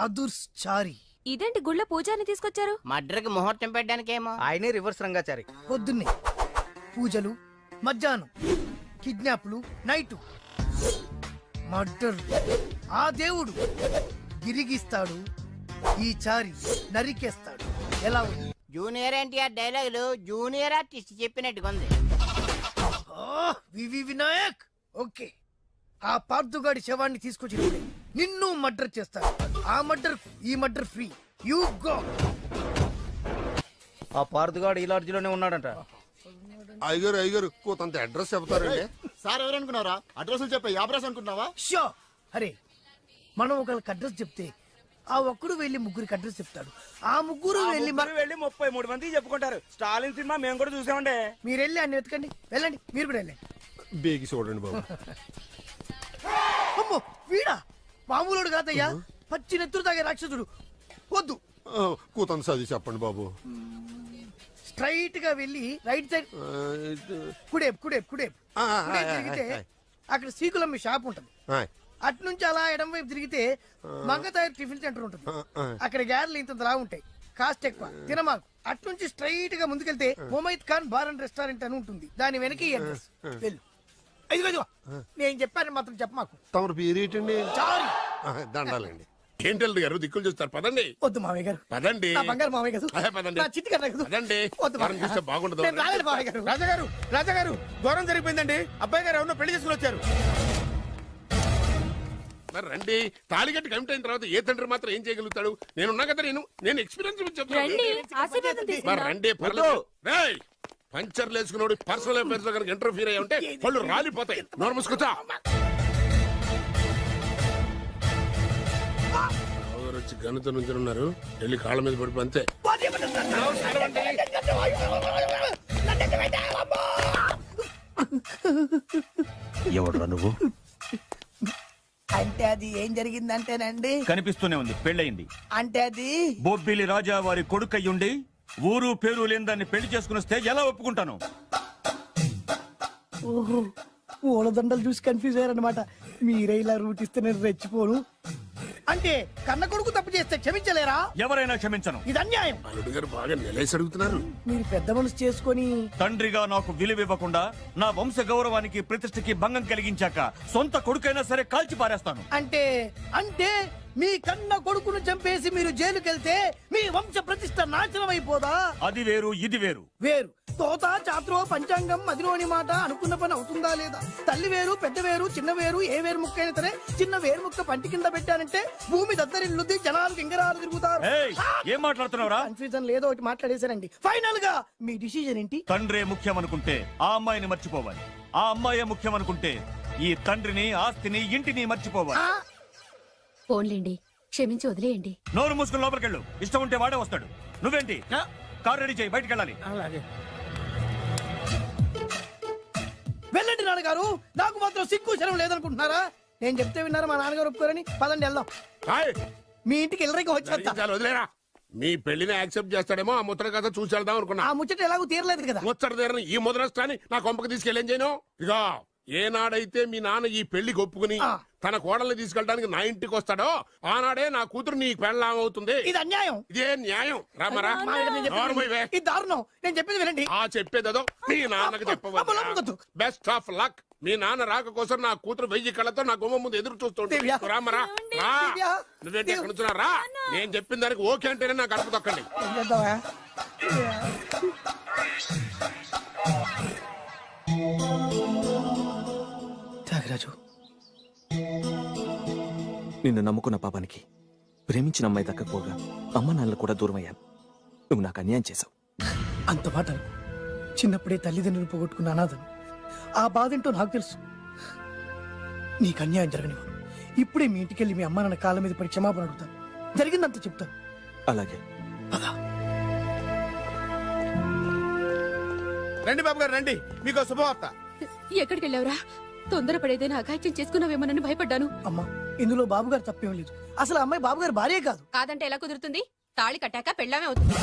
అదుర్చారి. ఇదేంటి గుళ్ళ పూజాని తీసుకొచ్చారు? మడ్రకి ముహూర్తం పెట్టడానికేమో. ఆయనే రివర్స్ రంగాచారి. పొద్దున్నే పూజలు, మధ్యాహ్నం కిడ్నాప్లు, నైటు మర్డర్. ఆ దేవుడు గిరిగిస్తాడు, ఈ చారి నరికేస్తాడు. ఎలా ఉంది? జూనియర్ ఎన్టీఆర్ డైలాగులు జూనియర్ ఆర్టిస్ట్ చెప్పినట్టుగా ఉంది. వివి వినాయక్. ఓకే, ఆ పార్థుగాడి శవాన్ని తీసుకొచ్చినప్పుడే నిన్ను మర్డర్ చేస్తాడు. ఆ మర్డర్ ఈ మర్డర్ ఫ్రీ. You go. ఆ పార్థుగాడు ఈ లాడ్జిలోనే ఉన్నాడంట. అయ్యగారు కొంత అడ్రస్ చెప్తారండి. సార్ ఎవరనుకున్నారా? అడ్రస్ చెప్పే అడ్రస్ అనుకుంటున్నావా? షో. అరే, మనం ఒకరికి అడ్రస్ చెప్తే ఆ ఒక్కడు వెళ్ళి ముగ్గురికి అడ్రస్ చెప్తాడు. ఆ ముగ్గురు వెళ్ళి 33 మంది చెప్పుకుంటారు. స్టాలిన్ సినిమా మేము కూడా చూసామండి. మీరు వెళ్ళి అన్ని వెతకండి. వెళ్ళండి, మీరు కూడా వెళ్ళండి. బేగి చూడండి బాబు. అమ్మో, వీడా? మామూలుడు కాదయ్యా, పచ్చి నెత్తురు తాగే రాక్షసుడు. వద్దు, కూతంత చదివి చెప్పండి బాబు. స్ట్రైట్ గా వెళ్ళి రైట్ సైడ్ కుడేపు కుడేపు కుడేపు తిరిగితే అక్కడ సీకులమ్మి షాప్ ఉంటుంది. అటు నుంచి అలా ఎడం వైపు తిరిగితే మంగతాయర్ టిఫిన్ సెంటర్ ఉంటుంది. అక్కడ గ్యారెలు ఇంత ఉంటాయి, కాస్ట్ ఎక్కువ, తినమాకు. అటు నుంచి స్ట్రైట్ గా ముందుకెళ్తే Mumaith Khan bar and restaurant అని ఉంటుంది. దాని వెనక అడ్రస్. వెళ్ళు. ఇదిగో నేను చెప్పాను మాత్రం చెప్పమాకు. తమరు పేరు ఏంటండి? చారి. దండాలండి. ఏంటి గారు దిక్కులు చూస్తారు? పదండి. వద్దు మామయ్య గారు. పదండి. నా బంగారు మామయ్య గారు. పదండి. నా చిట్టి కన్నా గారు. పదండి. వద్దు మామయ్య గారు. బాగుండదు. నేను రాలేదు మామయ్య గారు. రాజాగారు ఘోరం జరిగిపోయిందండి. అబ్బాయి గారు ఎవరినో పెళ్లి చేసుకుని వచ్చారు. మరి రండి. తాళిగట్టి కమిట్ అయిన తర్వాత ఏ తండ్రి మాత్రం ఏం చేయగలుగుతాడు? నేనున్నా కదా, నేను ఎక్స్పీరియన్స్ చెప్తాను. మరి రండి, పర్లేదు. పంచర్లు వేసుకున్నాడు పర్సనల్ అఫైర్స్ లో కనుక ఇంటర్ఫీర్ అయ్యి ఉంటే వాళ్ళు రాలిపోతాయి. నోరు మూసుకొచ్చా. వచ్చి గనుత నుంచి ఉన్నారు. వెళ్ళి కాళ్ళ మీద పడిపో అంతే. ఎవడురా నువ్వు? అంటే అది ఏం జరిగిందంటేనండి, కనిపిస్తూనే ఉంది, పెళ్ళయింది. అంటే అది బొబ్బిలి రాజా వారి కొడుకయ్యుండి ఊరు పేరు లేని దాన్ని పెళ్లి చేసుకుని వస్తే ఎలా ఒప్పుకుంటాను? ఓహో, పూలదండలు చూసి కన్ఫ్యూజ్ అయ్యారనమాట. మీరే ఇలా రూట్ ఇస్తే నేను రెచ్చిపోను. అంటే కన్న కొడుకు తప్పు చేస్తే క్షమించలేరా? ఎవరైనా క్షమించను. ఇది అన్యాయం. అల్లుడు గారు బాగా నిలేసి అడుగుతున్నారు. మీరు పెద్ద మనసు చేసుకొని తండ్రిగా నాకు విలువ ఇవ్వకుండా నా వంశ గౌరవానికి ప్రతిష్టకి భంగం కలిగించాక సొంత కొడుకైనా సరే కాల్చి పారేస్తాను. అంటే అంటే మీ కన్న కొడుకును చంపేసి మీరు జైలుకెళ్తే మీ వంశ ప్రతిష్ట నాశనం అయిపోదా? అది వేరు, ఇది వేరు. వేరు. తోత చాత్రో పంచాంగం మదిలోని మాట అనుకున్న పని అవుతుందా లేదా? తల్లి వేరు, పెద్ద వేరు, చిన్న వేరు, ఏ వేరు ముక్క అయినా సరే చిన్న వేరు ముక్క పంటి కింద పెట్టానంటే భూమి దద్దరిల్లుద్ది, జనాలు గింగరాలు తిరుగుతారు. ఏం మాట్లాడుతున్నావురా? కన్ఫ్యూజన్ లేదో ఒకటి మాట్లాడేశారండి. ఫైనల్ గా మీ డిసిజన్ ఏంటి? తండ్రే ముఖ్యం అనుకుంటే ఆ అమ్మాయిని మర్చిపోవాలి. ఆ అమ్మాయే ముఖ్యం అనుకుంటే ఈ తండ్రిని, ఆస్తిని, ఇంటిని మర్చిపోవాలి. ఫోన్లేండి, క్షమించి వదిలేయండి. నోరు మూసుకుని లోపలికెళ్ళు. ఇష్టం ఉంటే వాడే వస్తాడు. నువ్వేంటి? కార్ రెడీ చేయి, బయటికి వెళ్ళాలి. వెళ్ళండి నాన్నగారు. నాకు మాత్రం సిగ్గు శరం లేదనుకుంటున్నారా? నేను చెప్తే విన్నారా? మా నాన్నగారు ఒప్పుకోరని. పదండి వెళ్దాం. మీ ఇంటికి వెళ్ళరికి వచ్చేస్తా. వదిలేరా. మీ పెళ్లిని యాక్సెప్ట్ చేస్తాడేమో, ఆ ముచ్చట కథ చూసి వెళ్దాం అనుకున్నా. ఆ ముచ్చట ఎలాగో తీరలేదు కదా. ముచ్చట తీరని ఈ ముద్రష్టాన్ని నా కొంపకి తీసుకెళ్ళేం చేయను. ఇక ఏనాడైతే మీ నాన్న ఈ పెళ్లికి ఒప్పుకుని తన కోడల్ని తీసుకెళ్ళడానికి నా ఇంటికి వస్తాడో ఆనాడే నా కూతురు నీ పెళ్ళాం అవుతుంది. ఇది అన్యాయం. ఇదే న్యాయం. రామరా. ఇది దారుణం. నేను చెప్పేది వినండి. ఆ చెప్పేదో మీ నాన్నకు చెప్పవచ్చు. Best of luck. మీ నాన్న రాక కోసం నా కూతురు 1000 కళ్ళతో నా గుమ్మ ముందు ఎదురు చూస్తుంటే రామరా. నువ్వేంటి ఎక్కడ నుంచున్నా రా. నేను చెప్పిన దానికి ఓకే అంటేనే నా గడప తొక్కండి. త్యాగరాజు, నిన్ను నమ్ముకున్న పాపానికి ప్రేమించిన అమ్మాయి దక్కకపోగా అమ్మ నాన్నలు కూడా దూరం అయ్యాను. నువ్వు నాకు అన్యాయం చేశావు. అంత మాట చిన్నప్పుడే తల్లిదండ్రులు పోగొట్టుకున్న అనాథను. ఆ బాధేంటో నాకు తెలుసు. నీకు అన్యాయం జరగనివ్వను. ఇప్పుడే మీ ఇంటికెళ్ళి మీ అమ్మ నాన్న కాళ్ళ మీద పడి క్షమాపణ అడుగుతాను. జరిగిందంత చెప్తాను. అలాగే. రండి బాబు గారు రండి, మీకు శుభవార్త. ఎక్కడికి వెళ్ళావురా? తొందరపడేదైనా అఘాయిత్యం చేసుకున్నావేమోనని భయపడ్డాను. అమ్మా ఇందులో బాబు గారు తప్పేం లేదు. అసలు అమ్మాయి బాబు గారు భార్యే కాదు. కాదంటే ఎలా కుదురుతుంది? తాళి కట్టాక పెళ్ళామే అవుతుంది.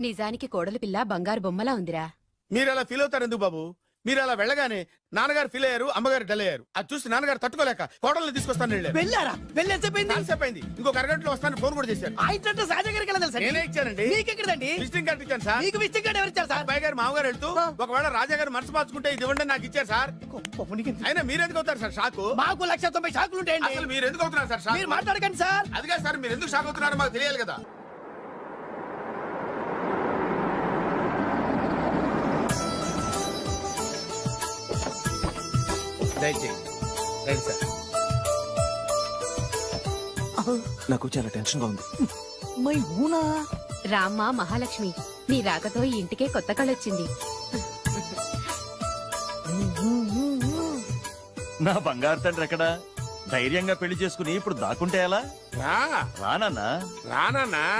నిజానికి కోడలి పిల్ల బంగారు బొమ్మలా ఉందిరా. మీరు అలా ఫీల్ అవుతారు ఎందుకు బాబు? మీరు అలా వెళ్ళగానే నాన్నగారు ఫీల్ అయ్యారు, అమ్మగారు డల్ అయ్యారు. అది చూసి నాన్నగారు తట్టుకోలేక కోడల్ని తీసుకొస్తాను వెళ్ళారా? వెళ్ళేసేపోయింది. ఇంకొక అరగంటలో వస్తాను ఫోన్ కూడా చేశారు. నేనే ఇచ్చానండి. విజిటింగ్ కార్డు ఇచ్చాను సార్. మీకు విజిటింగ్ కార్డు ఎవరు ఇచ్చారు సార్? అబ్బాయి గారు మామగారు వెళ్తూ ఒకవేళ రాజా గారు మనసు మార్చుకుంటే ఇది ఇవ్వండి నాకు ఇచ్చారు సార్. అయినా మీరు ఎందుకు అవుతారు సార్ షాక్? మాకు 190 షాకులు ఉంటాయండి. అసలు మీరు ఎందుకు అవుతున్నారు సార్ షాక్? మీరు మాట్లాడకండి సార్. అదిగా సార్ మీరు ఎందుకు షాక్ అవుతున్నారో మాకు తెలియాలి కదా. నాకు చాలా టెన్షన్ గా ఉంది. రామ్మ మహాలక్ష్మి, నీ రాకతో ఈ ఇంటికే కొత్త కళొచ్చింది. నా బంగారు తండ్రి ఎక్కడా? ధైర్యంగా పెళ్లి చేసుకుని ఇప్పుడు దాక్కుంటే ఎలా? రానా రానా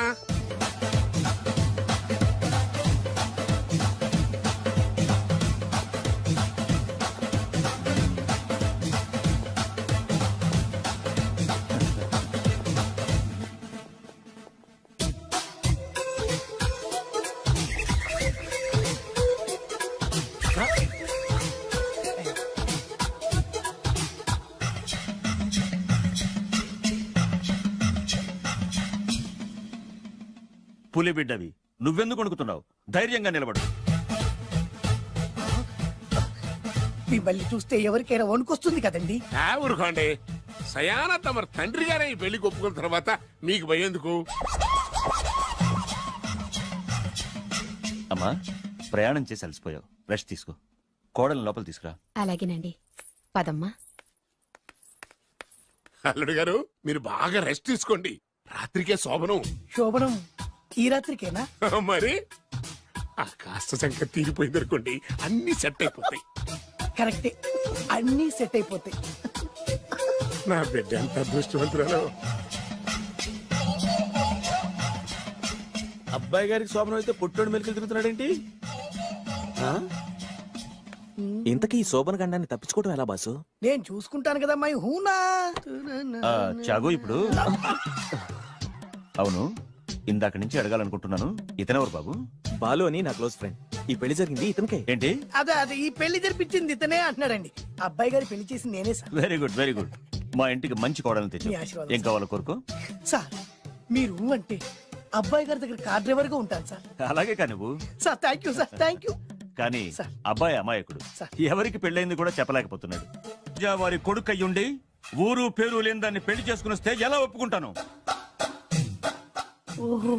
పులి బిడ్డవి, నువ్వెందుకు వణుకుతున్నావు? ధైర్యంగా నిలబడు. మిమ్మల్ని చూస్తే ఎవరికైనా వణుకొస్తుంది కదండి. ఊరుకోండి, సయానా తమ తండ్రి గారే ఈ పెళ్లి ఒప్పుకున్న తర్వాత మీకు భయందుకు? అమ్మా ప్రయాణం చేసి అలసిపోయావు, రెస్ట్ తీసుకో. కోడలు లోపల తీసుకురా. అలాగేనండి, పదమ్మా. అల్లుడు గారు మీరు బాగా రెస్ట్ తీసుకోండి, రాత్రికే శోభనం. శోభనం ఈ రాత్రికేనా? మరి ఆ కాస్త సంఖ్య తీరిపోయింది అనుకోండి, అన్ని సెట్ అయిపోతాయి. కరెక్టే, అన్ని సెట్ అయిపోతాయి. నా బిడ్డ ఎంత అదృష్టవంతురాలో. అబ్బాయి గారికి శోభనం అయితే పుట్టోడు మెలికలు తిరుగుతున్నాడేంటి? ఇంతకీ ఈ శోభన గండాన్ని తప్పించుకోవడం ఎలా బాసు? నేను చూసుకుంటాను కదా మై హూనా. చాగు ఇప్పుడు. అవును, ఇందాక నుంచి అడగాలనుకుంటున్నాను, ఇతనెవరు బాబు? బాలు అని నా క్లోజ్ ఫ్రెండ్. ఈ పెళ్లి జరిగింది ఇతనికే. ఏంటి? అదే ఈ పెళ్లి జరిపించింది ఇతనే అంటున్నాడండి. అబ్బాయి గారి పెళ్లి చేసింది నేనే sir. Very good very good. మా ఇంటికి మంచి కోడల్ని తెచ్చు. మీ ఆశీర్వాదం ఏం కావాలో కోరుకో. సార్ మీరు అంటే అబ్బాయి గారి దగ్గర కార్ డ్రైవర్ గా ఉంటాను సార్. అలాగే కానీ నువ్వు. Sir thank you sir, thank you. కానీ అబ్బాయి అమాయకుడు, ఎవరికి పెళ్ళైంది కూడా చెప్పలేకపోతున్నాడు. వారి కొడుకు అయ్యుండి ఊరు పేరు లేని దాన్ని పెళ్లి చేసుకుని వస్తే ఎలా ఒప్పుకుంటాను? ఓహో,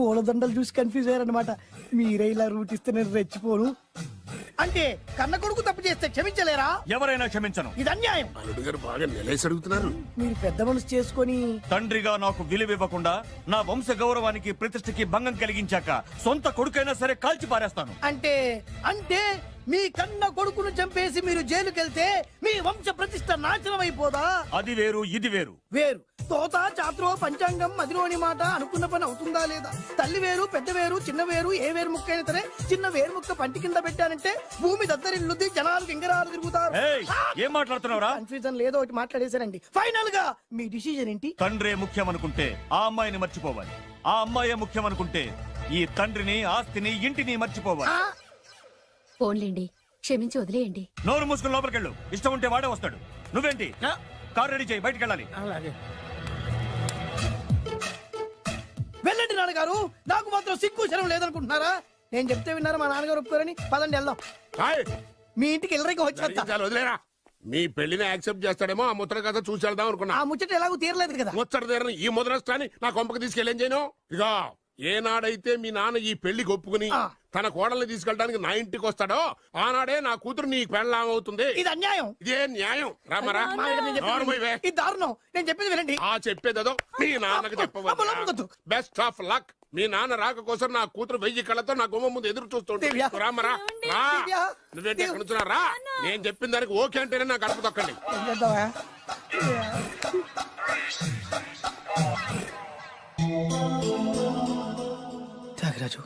ఓలదండలు చూసి కన్ఫ్యూజ్ అయ్యారనమాట. మీరే ఇలా రూట్ ఇస్తే నేను రెచ్చిపోను. అంటే కన్న కొడుకు తప్పు చేస్తే క్షమించలేరా? ఎవరైనా క్షమించను. ఇది అన్యాయం. అల్లుడు గారు బాగా నిలేసి అడుగుతున్నారు. మీరు పెద్ద మనసు చేసుకొని తండ్రిగా నాకు విలువ ఇవ్వకుండా నా వంశ గౌరవానికి ప్రతిష్టకి భంగం కలిగించాక సొంత కొడుకైనా సరే కాల్చి పారేస్తాను. అంటే అంటే మీ కన్న కొడుకును చంపేసి మీరు జైలుకెళ్తే మీ వంశ ప్రతిష్ట నాశనం అయిపోదా? అది వేరు ఇది వేరు. వేరు. తోత చాత్రో పంచాంగం మదిలోని మాట అనుకున్న పని అవుతుందా లేదా? తల్లి వేరు పెద్ద వేరు చిన్న వేరు ఏ వేరు ముక్క అయినా సరే చిన్న వేరు ముక్క పంటి కింద పెట్టానంటే భూమి దద్దరిల్లుద్ది, జనాలు గింగరాలు తిరుగుతారు. ఏం మాట్లాడుతున్నావురా? కన్ఫ్యూజన్ లేదో ఒకటి మాట్లాడేశారండి. ఫైనల్ గా మీ డిసిజన్ ఏంటి? తండ్రే ముఖ్యం అనుకుంటే ఆ అమ్మాయిని మర్చిపోవాలి. ఆ అమ్మాయే ముఖ్యం అనుకుంటే ఈ తండ్రిని ఆస్తిని ఇంటిని మర్చిపోవాలి. పోన్లేండి, క్షమించి వదిలేయండి. నోరు మూసుకుని లోపలికెళ్ళు. ఇష్టం ఉంటే వాడే వస్తాడు. నువ్వేంటి కార్ రెడీ చేయి, బయటికి వెళ్ళాలి. వెళ్ళండి నాన్నగారు, నాకు మాత్రం సిగ్గు శరం లేదనుకుంటున్నారా? నేను చెప్తే విన్నారా మా నాన్నగారు ఒప్పుకోరని? పదండి వెళ్దాం. మీ ఇంటికి ఎల్లరికి వదిలేరా. మీ పెళ్లిని యాక్సెప్ట్ చేస్తాడేమో ఆ ముద్ర కథ చూసి వెళ్దాం అనుకున్నా. ఆ ముచ్చట ఎలాగో తీరలేదు కదా. ముచ్చట తీరని ఈ ముద్రష్టాన్ని నా కొంపకి తీసుకెళ్ళేం చేయను. ఇక ఏనాడైతే మీ నాన్న ఈ పెళ్లికి ఒప్పుకుని తన కోడల్ని తీసుకెళ్ళడానికి నా ఇంటికి వస్తాడో ఆనాడే నా కూతురు నీ పెళ్ళాం అవుతుంది. ఇది అన్యాయం. ఇదే న్యాయం. రామరా ఇది దారుణం. నేను చెప్పేది వినండి. ఆ చెప్పేదో మీ నాన్నకు చెప్పవద్దు. Best of luck. మీ నాన్న రాక కోసం నా కూతురు 1000 కళ్ళతో నా గుమ్మ ముందు ఎదురు చూస్తుంటే రామరా రా. నువ్వేంటి ఎక్కడ నుంచున్నా రా. నేను చెప్పిన దానికి ఓకే అంటేనే నా గడప తొక్కండి. త్యాగరాజు,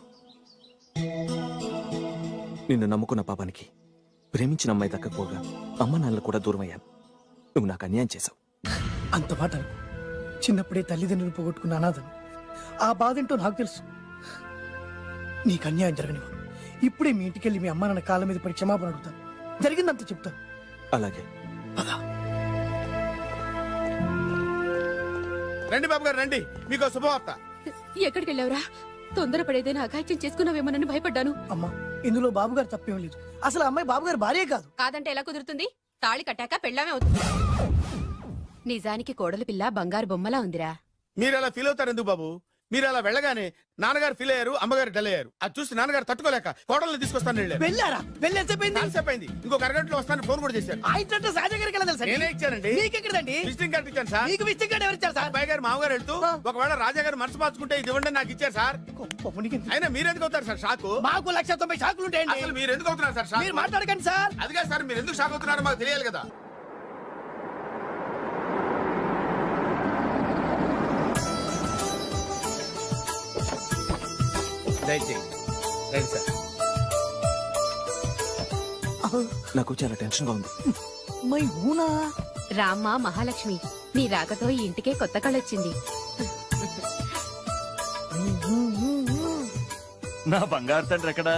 నిన్ను నమ్ముకున్న పాపానికి ప్రేమించిన అమ్మాయి దక్కకపోగా అమ్మ నాన్నలు కూడా దూరమయ్యాను. నువ్వు నాకు అన్యాయం చేశావు. అంత మాట చిన్నప్పుడే తల్లిదండ్రులు పోగొట్టుకున్న అనాథను. ఆ బాధ ఏంటో నాకు తెలుసు. నీకు అన్యాయం జరగనివ్వను. ఇప్పుడే మీ ఇంటికెళ్ళి మీ అమ్మ నాన్న కాళ్ళ మీద పడి క్షమాపణ అడుగుతాను. జరిగిందంత చెప్తాను. అలాగే. రండి బాబు గారు రండి, మీకు శుభవార్త. ఎక్కడికి వెళ్ళావురా? తొందరపడేదైనా అఘాయిత్యం చేసుకున్నావేమోనని భయపడ్డాను. అమ్మా, ఇందులో బాబు గారు తప్పేం లేదు. అసలు అమ్మాయి బాబు గారు భార్యే కాదు. కాదంటే ఎలా కుదురుతుంది? తాళి కట్టాక పెళ్ళామే అవుతుంది. నిజానికి కోడలి పిల్ల బంగారు బొమ్మలా ఉందిరా. మీరు అలా ఫీల్ అవుతారు ఎందుకు బాబు? మీరు అలా వెళ్ళగానే నాన్నగారు ఫీల్ అయ్యారు, అమ్మగారు డల్ అయ్యారు. అది చూసి నాన్నగారు తట్టుకోలేక కోడల్ని తీసుకొస్తాను వెళ్ళారా? వెళ్ళేసేపోయింది. ఇంకొక అరగంటలో వస్తాను ఫోన్ కూడా చేశారు. సాజా గారికి ఎలా తెలుసా? నేనే ఇచ్చానండి. మీకెక్కడండి? విజిటింగ్ కార్డు ఇచ్చాను సార్. మీకు విజిటింగ్ కార్డు ఎవరు ఇచ్చారు సార్? అబ్బాయి గారు మామగారు వెళ్తూ ఒకవేళ రాజా గారు మనసు మార్చుకుంటే ఇది ఇవ్వండి నాకు ఇచ్చారు సార్. అయినా మీరు ఎందుకు అవుతారు సార్ షాక్? మాకు 190 షాకులు ఉంటాయండి. అసలు మీరు ఎందుకు అవుతున్నారు సార్ షాక్? మీరు మాట్లాడకండి సార్. అదిగా సార్, మీరు ఎందుకు షాక్ అవుతున్నారో మాకు తెలియాలి కదా. నాకు చాలా టెన్షన్ గా ఉంది. రామ్మ మహాలక్ష్మి, నీ రాకతో ఈ ఇంటికే కొత్త కళొచ్చింది. నా బంగారు తండ్రి ఎక్కడా?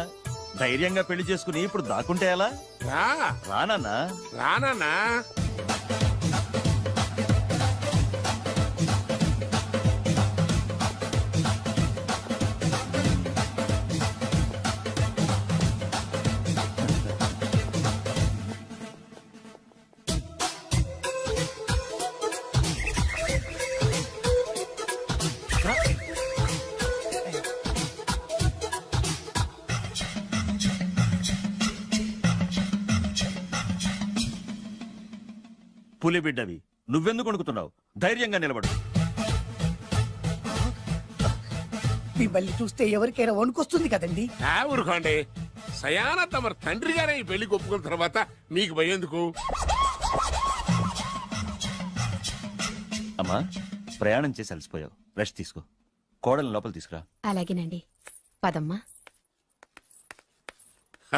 ధైర్యంగా పెళ్లి చేసుకుని ఇప్పుడు దాక్కుంటే ఎలా? రానా రానా పులి బిడ్డవి, నువ్వెందుకు వణుకుతున్నావు? ధైర్యంగా నిలబడు. మిమ్మల్ని చూస్తే ఎవరికైనా వణుకొస్తుంది కదండి. ఊరుకోండి. సయాన తమ తండ్రి గారే ఈ పెళ్లి ఒప్పుకున్న తర్వాత మీకు భయందుకు? అమ్మా, ప్రయాణం చేసి అలసిపోయావు, రెస్ట్ తీసుకో. కోడలు లోపల తీసుకురా. అలాగేనండి, పదమ్మా.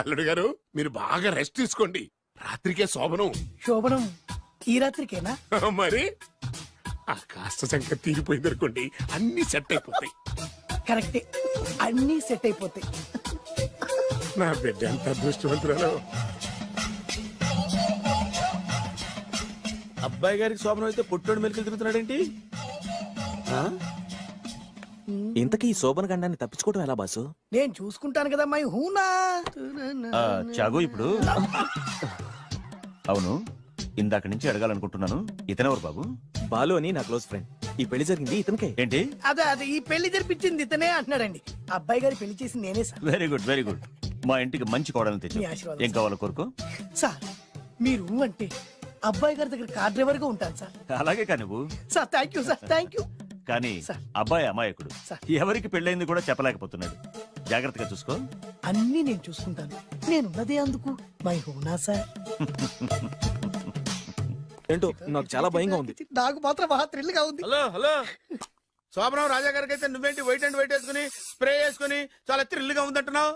అల్లుడు గారు, మీరు బాగా రెస్ట్ తీసుకోండి. రాత్రికే శోభనం. శోభనం ఈ రాత్రికేనా? మరి ఆ కాస్త సంఖ్య తీరిపోయింది అనుకోండి, అన్ని సెట్ అయిపోతాయి. కరెక్టే, అన్ని సెట్ అయిపోతాయి. నా బిడ్డ ఎంత అదృష్టవంతురాలు. అబ్బాయి గారికి శోభనం అయితే పుట్టోడు మెలికలు తిరుగుతున్నాడేంటి? ఇంతకీ ఈ శోభన గండాన్ని తప్పించుకోవడం ఎలా బాసు? నేను చూసుకుంటాను కదా మై హూనా. చాగు ఇప్పుడు. అవును, ఇందాక నుంచి అడగాలనుకుంటున్నాను, ఇతనెవరు బాబు? బాలు అని నా క్లోజ్ ఫ్రెండ్. ఈ పెళ్లి జరిగింది ఇతనికే. ఏంటి? అదే ఈ పెళ్లి జరిపించింది ఇతనే అంటున్నాడండి. అబ్బాయి గారి పెళ్లి చేసింది నేనే sir. Very good, very good. మా ఇంటికి మంచి కోడలు తెచ్చు. ఏం కావాలో కోరుకో. సార్ మీరు అంటే అబ్బాయి గారి దగ్గర కార్ డ్రైవర్ గా ఉంటాను సార్. అలాగే కానీ నువ్వు. Sir thank you sir, thank you. కానీ అబ్బాయి అమాయకుడు, ఎవరికి పెళ్ళైంది కూడా చెప్పలేకపోతున్నాడు. జాగ్రత్తగా చూసుకో. అన్ని నేను చూసుకుంటాను, నేనున్నదే అందుకు మై హూనా సార్. ఏంటో నాకు చాలా భయంగా ఉంది. నాకు మాత్రం బాగా థ్రిల్ గా ఉంది. హలో హలో, శోభనం రాజా గారికి అయితే నువ్వేంటి వైట్ అండ్ వైట్ వేసుకుని స్ప్రే వేసుకుని చాలా థ్రిల్ గా ఉందంటున్నావు?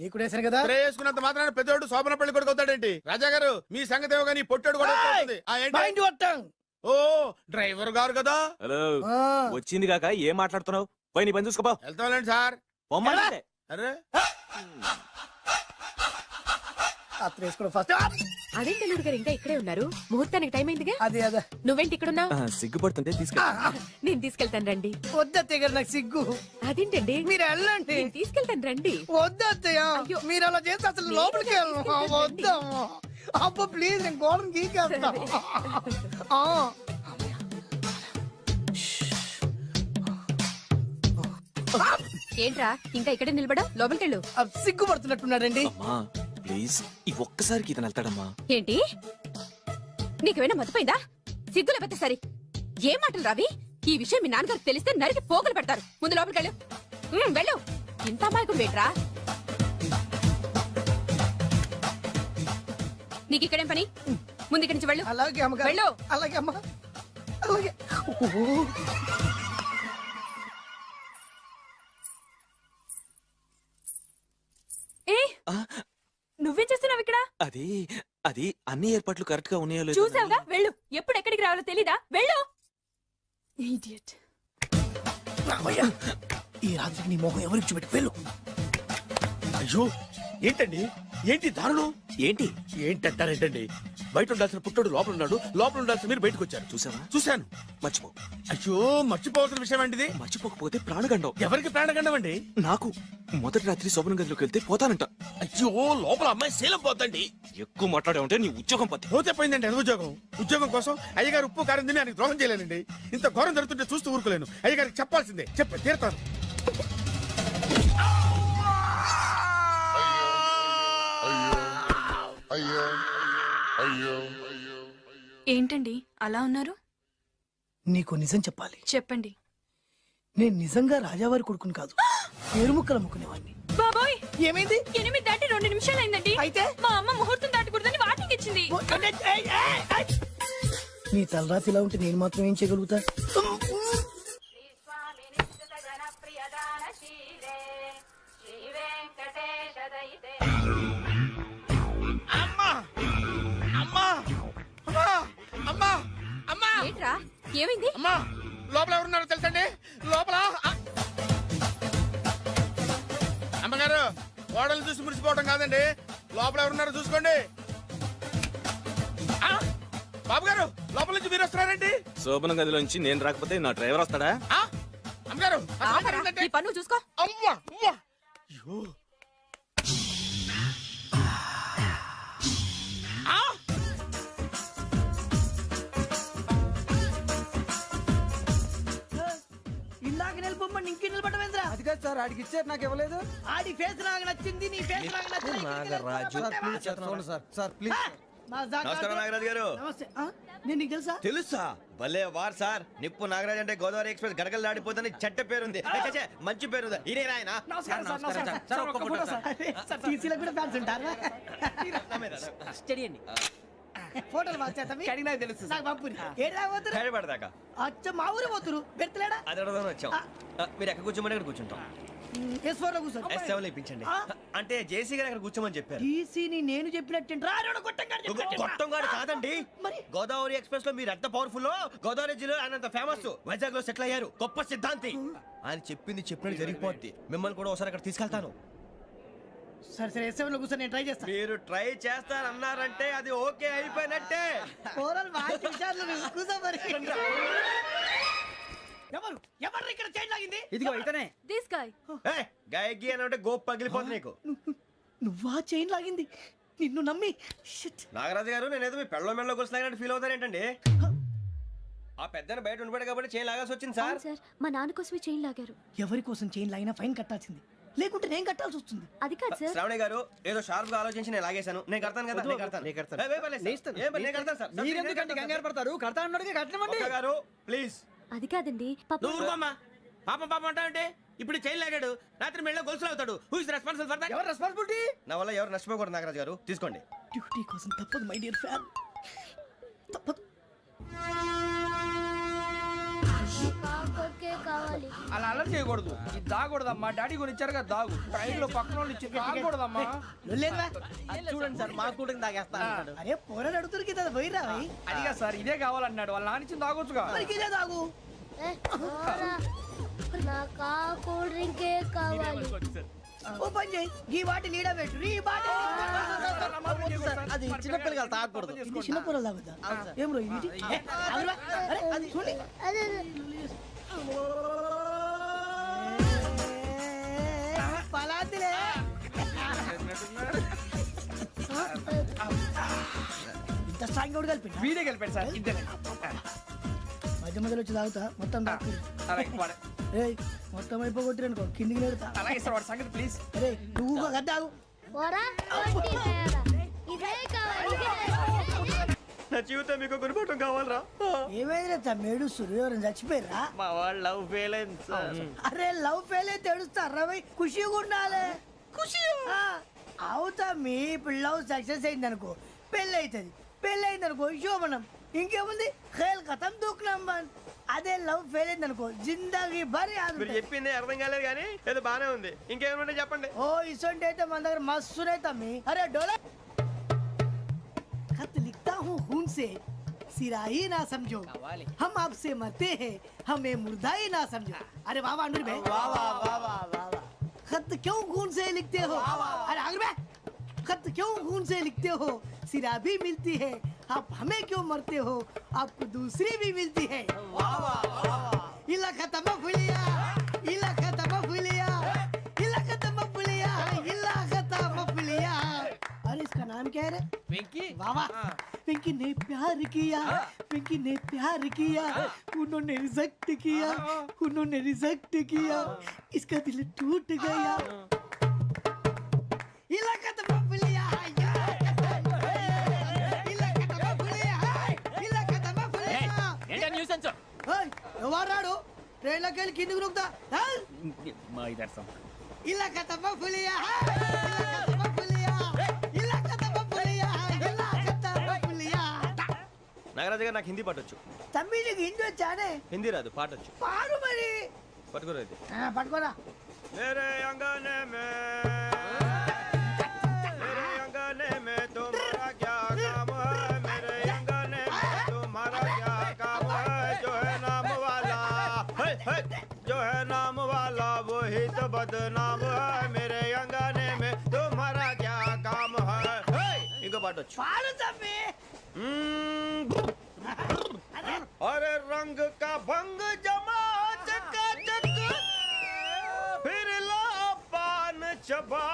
నీకు వేసాను కదా. స్ప్రే వేసుకున్నంత మాత్రాన పెద్దోడు శోభన పెళ్లి కొడుకు అవుతాడేంటి? రాజా గారు, మీ సంగతి ఏమో కానీ పొట్టోడు కూడా అవుతుంది. ఓ డ్రైవర్ గారు కదా. హలో, వచ్చింది కాక ఏం మాట్లాడుతున్నావు? పోయి నీ పని చూసుకోపో. వెళ్తాంలేండి సార్. అరే అదేంటి అల్లుడు గారు ఇంకా ఇక్కడే ఉన్నారు? ముహూర్తానికి టైం అయిందిగా. అదే అదే. నువ్వేంటి ఇక్కడున్నావు? సిగ్గుపడుతుంటే తీసుకెళ్ళి. నేను తీసుకెళ్తాను రండి. వద్దత్తయ్య గారు, నాకు సిగ్గు. అదేంటండి? మీరు వెళ్ళండి. నేను తీసుకెళ్తాను రండి. వద్దత్తయ్య, మీరు అలా చేస్తే అసలు లోపలికి వద్దాము. అబ్బా ప్లీజ్, నేను గోడను గీకేస్తా. ఏంట్రా ఇంకా ఇక్కడే నిలబడా? లోపలికెళ్ళు. సిగ్గుపడుతున్నట్టున్నాడండి. ప్లీజ్, ఈ ఒక్కసారికి ఇతను వెళ్తాడమ్మా. ఏంటి? నీకేమైనా మతిపోయిందా? సిగ్గు లేకపోతే సరే. ఏ మాటలు రావి? ఈ విషయం మీ నాన్నగారికి తెలిస్తే నరికి పోగులు పెడతారు. ముందు లోపలికెళ్ళు. వెళ్ళు. ఇంత అమాయకుడు వేట్రా? నీకు ఇక్కడేం పని? ముందు ఇక్కడి నుంచి వెళ్ళు. అలాగే అమ్మగారు. వెళ్ళు. అలాగే అమ్మ, అలాగే. అది అది అన్ని ఏర్పాట్లు కరెక్ట్ గా ఉన్నాయో లేదో చూసావుగా వెళ్ళు. ఎప్పుడు ఎక్కడికి రావాలో తెలీదా? వెళ్ళు. ఇడియట్. ఈ రాత్రికి నీ మొహం ఎవరికి చూపెట్టి వెళ్ళు. అయ్యో ఏంటండి, ఏంటి దారుణం? ఏంటి ఏంటంటారేంటండి? బయట ఉండాల్సిన పుట్టోడు లోపల ఉన్నాడు, లోపల ఉండాల్సిన మీరు బయటకు వచ్చారు. చూసావా? చూశాను. మర్చిపో. అయ్యో మర్చిపోవాల్సిన విషయం అండి ఇది. మర్చిపోకపోతే ప్రాణగండం. ఎవరికి ప్రాణగండం అండి? నాకు. మొదటి రాత్రి శోభన గదిలోకి వెళ్తే పోతానంట. అయ్యో లోపల అమ్మాయి శీలం పోతండి. ఎక్కువ మాట్లాడే ఉంటే నీ ఉద్యోగం పోతే. పోతే పోయిందండి అది ఉద్యోగం. ఉద్యోగం కోసం అయ్యగారు ఉప్పు కారం తిని ఆయనకు ద్రోహం చేయలేనండి. ఇంత ఘోరం జరుగుతుంటే చూస్తూ ఊరుకోలేను. అయ్యగారికి చెప్పాల్సిందే, చెప్పి తీరుతాను. ఏంటండి అలా ఉన్నారు? నీకు నిజం చెప్పాలి. చెప్పండి. నేను నిజంగా రాజావారి కొడుకుని కాదు, పేరుముక్కలు అమ్ముకునేవాడిని. బాబోయ్ ఏమైంది? 8 దాటి 2 నిమిషాలు అయిందండి. అయితే మా అమ్మ ముహూర్తం దాటకూడదని వార్నింగ్ ఇచ్చింది. నీ తలరాతి ఇలా ఉంటే నేను మాత్రం ఏం చేయగలుగుతా? ఏంట్రా ఏమైంది? అమ్మా లోపల ఎవరున్నారో తెలుసండి? లోపల అమ్మగారు ఓడలు చూసి మురిసిపోవడం కాదండి, లోపల ఎవరున్నారో చూసుకోండి. బాబు గారు లోపల నుంచి మీరు వస్తున్నారండి? శోభన గదిలోంచి నేను రాకపోతే నా డ్రైవర్ వస్తాడా? అమ్మగారు ఈ పన్ను చూసుకో. అమ్మా అమ్మా అయ్యో ఇందాక నిలబొమ్మని ఇంకే నిలబడమేంద్రా? అది కాదు సార్, ఆడికి ఇచ్చారు నాకు ఇవ్వలేదు. ఆడి ఫేస్ నాకు నచ్చింది, నీ ఫేస్ నాకు నచ్చింది. Sir please. నమస్కారం నాగరాజు గారు. నమస్తే. నేను నీకు తెలుసా? తెలుసా? భలే వార్ సార్. నిప్పు నాగరాజ్ అంటే గోదావరి ఎక్స్ప్రెస్ గడగలు దాడిపోతుంది చెట్ట పేరుంది. మంచి పేరుంది. ఇదే ఆయన. నమస్కారం సార్. నమస్కారం సార్. ఒక్క ఫోటో సార్. సార్ టీసీలో కూడా ఫ్యాన్స్ ఉంటారా? స్టడీ ఫోటోలు మార్చేస్తాం. కడిగినా తెలుసు. నాకు పంపుని. ఏడా పోతురు? హైదరాబాద్ అచ్చ మా ఊరు పోతురు. పెడతలేడా? అది అడగదామని వచ్చాం. మీరు ఎక్కడ కూర్చోమని అక్కడ కూర్చుంటాం. S4 లో కూర్చో. S7 లో ఇప్పించండి. అంటే జేసీ గారు అక్కడ కూర్చోమని చెప్పారు. టీసీని నేను చెప్పినట్టు గొట్టం గారు కాదండి. గోదావరి ఎక్స్ప్రెస్ లో మీరు ఎంత పవర్ఫుల్, గోదావరి జిల్లా ఆయన ఫేమస్. వైజాగ్ లో సెటిల్ అయ్యారు. గొప్ప సిద్ధాంతి. ఆయన చెప్పింది చెప్పినట్టు జరిగిపోద్ది. మిమ్మల్ని కూడా ఒకసారి అక్కడ తీసుకెళ్తాను. సరే సరే S7 లో కూర్చొని నేను ట్రై చేస్తాను. మీరు ట్రై చేస్తారన్నారంటే అది ఓకే అయిపోయినట్టే. ఓరల్ వాచి విషయాలు కూర్చో మరి. ఎవరు ఎవరు ఇక్కడ చైన్ లాగింది? ఇదిగో ఇతనే. This guy. గాయకి అని అంటే గోప్ పగిలిపోతుంది నీకు. నువ్వా చైన్ లాగింది? నిన్ను నమ్మి. షిట్. నాగరాజు గారు నేనేదో మీ పెళ్ళ మెళ్ళలో గురిసిలాగినట్టు ఫీల్ అవుతారేంటండి? ఆ పెద్దని బయట ఉండిపోయాడు కాబట్టి చైన్ లాగాల్సి వచ్చింది సార్. సార్ మా నాన్న కోసమే చైన్ లాగారు. ఎవరి కోసం చైన్ లాగినా ఫైన్ కట్టాల్సింది, లేకుంటే నేను కట్టాల్సి వస్తుంది. అది కాదు సార్. శ్రావణి గారు ఏదో షార్ప్ గా ఆలోచించి నేను లాగేశాను. నేను కడతాను కదా. నేను కడతాను. నేను కడతాను సార్. మీరెందుకంటే కంగారు పడతారు? కడతా అన్నాడుగా కట్టమండి. గారు ప్లీజ్. అది కాదండి పాపం అంటే ఇప్పుడు చైన్ లాగాడు, రాత్రి మెళ్ళ గొలుసులు అవుతాడు. Who is responsible for that? ఎవరు రెస్పాన్సిబిలిటీ? నా వల్ల ఎవరు నష్టపోకూడదు నాగరాజు గారు. తీసుకోండి. డ్యూటీ కోసం తప్పదు మై డియర్ ఫ్యాన్, తప్పదు. అలా అలర్ట్ చేయకూడదు. ఇది దాగకూడదమ్మా. డాడీ కొని ఇచ్చారు కదా దాగు. ట్రైన్ లో పక్కన వాళ్ళు ఇచ్చి దాగకూడదమ్మా. చూడండి సార్, మా కూడా తాగేస్తా. అరే పోరాడు అడుగుతారు కదా, పోయిరా. అదిగా సార్, ఇదే కావాలన్నాడు. వాళ్ళ నానిచ్చింది తాగొచ్చుగా. ఇదే తాగు. కూల్ డ్రింకే కావాలి. ఓ పని చేయి, ఈ బాటి లీడ పెట్టు. ఈ బాటి అది చిన్నపిల్లలు తాగకూడదు. చిన్నపిల్లలు తాగుతా. ఏం రో ఇది? అరే అది చూడండి. పలాతిలే. ఇంత స్ట్రాంగ్ కూడా కలిపి వీడే కలిపాడు సార్. ఇద్దరే మధ్య మధ్యలో వచ్చి తాగుతా. మొత్తం మొత్తం అయిపోగొట్టి అనుకో, కిందికి నేడుతా. అలాగే సార్, వాడి సంగతి ప్లీజ్. అరే నువ్వు గద్దాగు. నా జీవితం మీకు గురిపటం కావాలరా? ఏమైందిరా తమ్మేడు? ఎవరైనా చచ్చిపోయిరా? మా వాళ్ళు లవ్ ఫెయిల్ అయింది సార్. అరే లవ్ ఫెయిల్ అయితే ఏడుస్తారా? ఖుషిగా ఉండాలి. ఖుషి అవుతా. మీ ఇప్పుడు లవ్ సక్సెస్ అయింది అనుకో, పెళ్ళి అవుతుంది. పెళ్ళి అయింది అనుకో శోభనం. ఇంకేముంది, ఖేల్ ఖతం దూకునాం బాన్. అదే లవ్ ఫెయిల్ అయింది అనుకో జిందాగీ భారీ. మీరు చెప్పింది అర్థం కాలేదు కానీ ఏదో బానే ఉంది. ఇంకేమైనా చెప్పండి. ఓ ఇసొంటి అయితే మన దగ్గర మస్తునే తమ్మి. అరే డోలా आपसे सिरा ही ना समझो, हम आपसे मरते हैं, हमें मुर्दा ही ना समझो। अरे वाह वाह अनुर भाई, वाह वाह वाह वाह वाह। खत क्यों खून से लिखते हो? अरे अनुर भाई, खत क्यों खून से लिखते हो? सिरा भी मिलती है, आप हमें क्यों मरते हो? आपको दूसरी भी मिलती है। वाह वाह वाह। इला खत्म फुलिया, इला खत्म फुलिया, इला खत्म फुलिया, इला खत्म फुलिया। अरे इसका नाम क्या है रे? पिंकी। वाह वाह। पिंकी ने प्यार किया, पिंकी ने प्यार किया, उन्होंने रिजेक्ट किया, उन्होंने रिजेक्ट किया, इसका दिल टूट गया। इलाका तो बबलिया, इलाका तो बबलिया, इलाका तो बबलिया। ఏంటా న్యూసెన్స్? ఓయ్ ఎవరాడు ట్రైన్ లోకి వెళ్ళి కిందికి నొక్కుతా? మా ఇదర్సం. ఇలాకా तो बबलिया, इलाका तो बबलिया, इलाका तो बबलिया, इलाका तो बबलिया। నాగరాజు గారు నాకు హిందీ పాటొచ్చు. తమ్మి నీకు హిందీ వచ్చానే? హిందీ రాదు, పాటొచ్చు. పాడు మరి. పట్టుకోరా ఇది. పట్టుకోరా. मेरे अंगने में तुम्हारा क्या काम है? मेरे अंगने में तुम्हारा क्या काम है? जो है नाम वाला, जो है नाम वाला वही तो बदनाम है। मेरे अंगने में तुम्हारा क्या काम है? इनको पाटो पाड़ो तम्मी। अरे रंग का भंग जमा चकाचक, फिर ला पान चबा।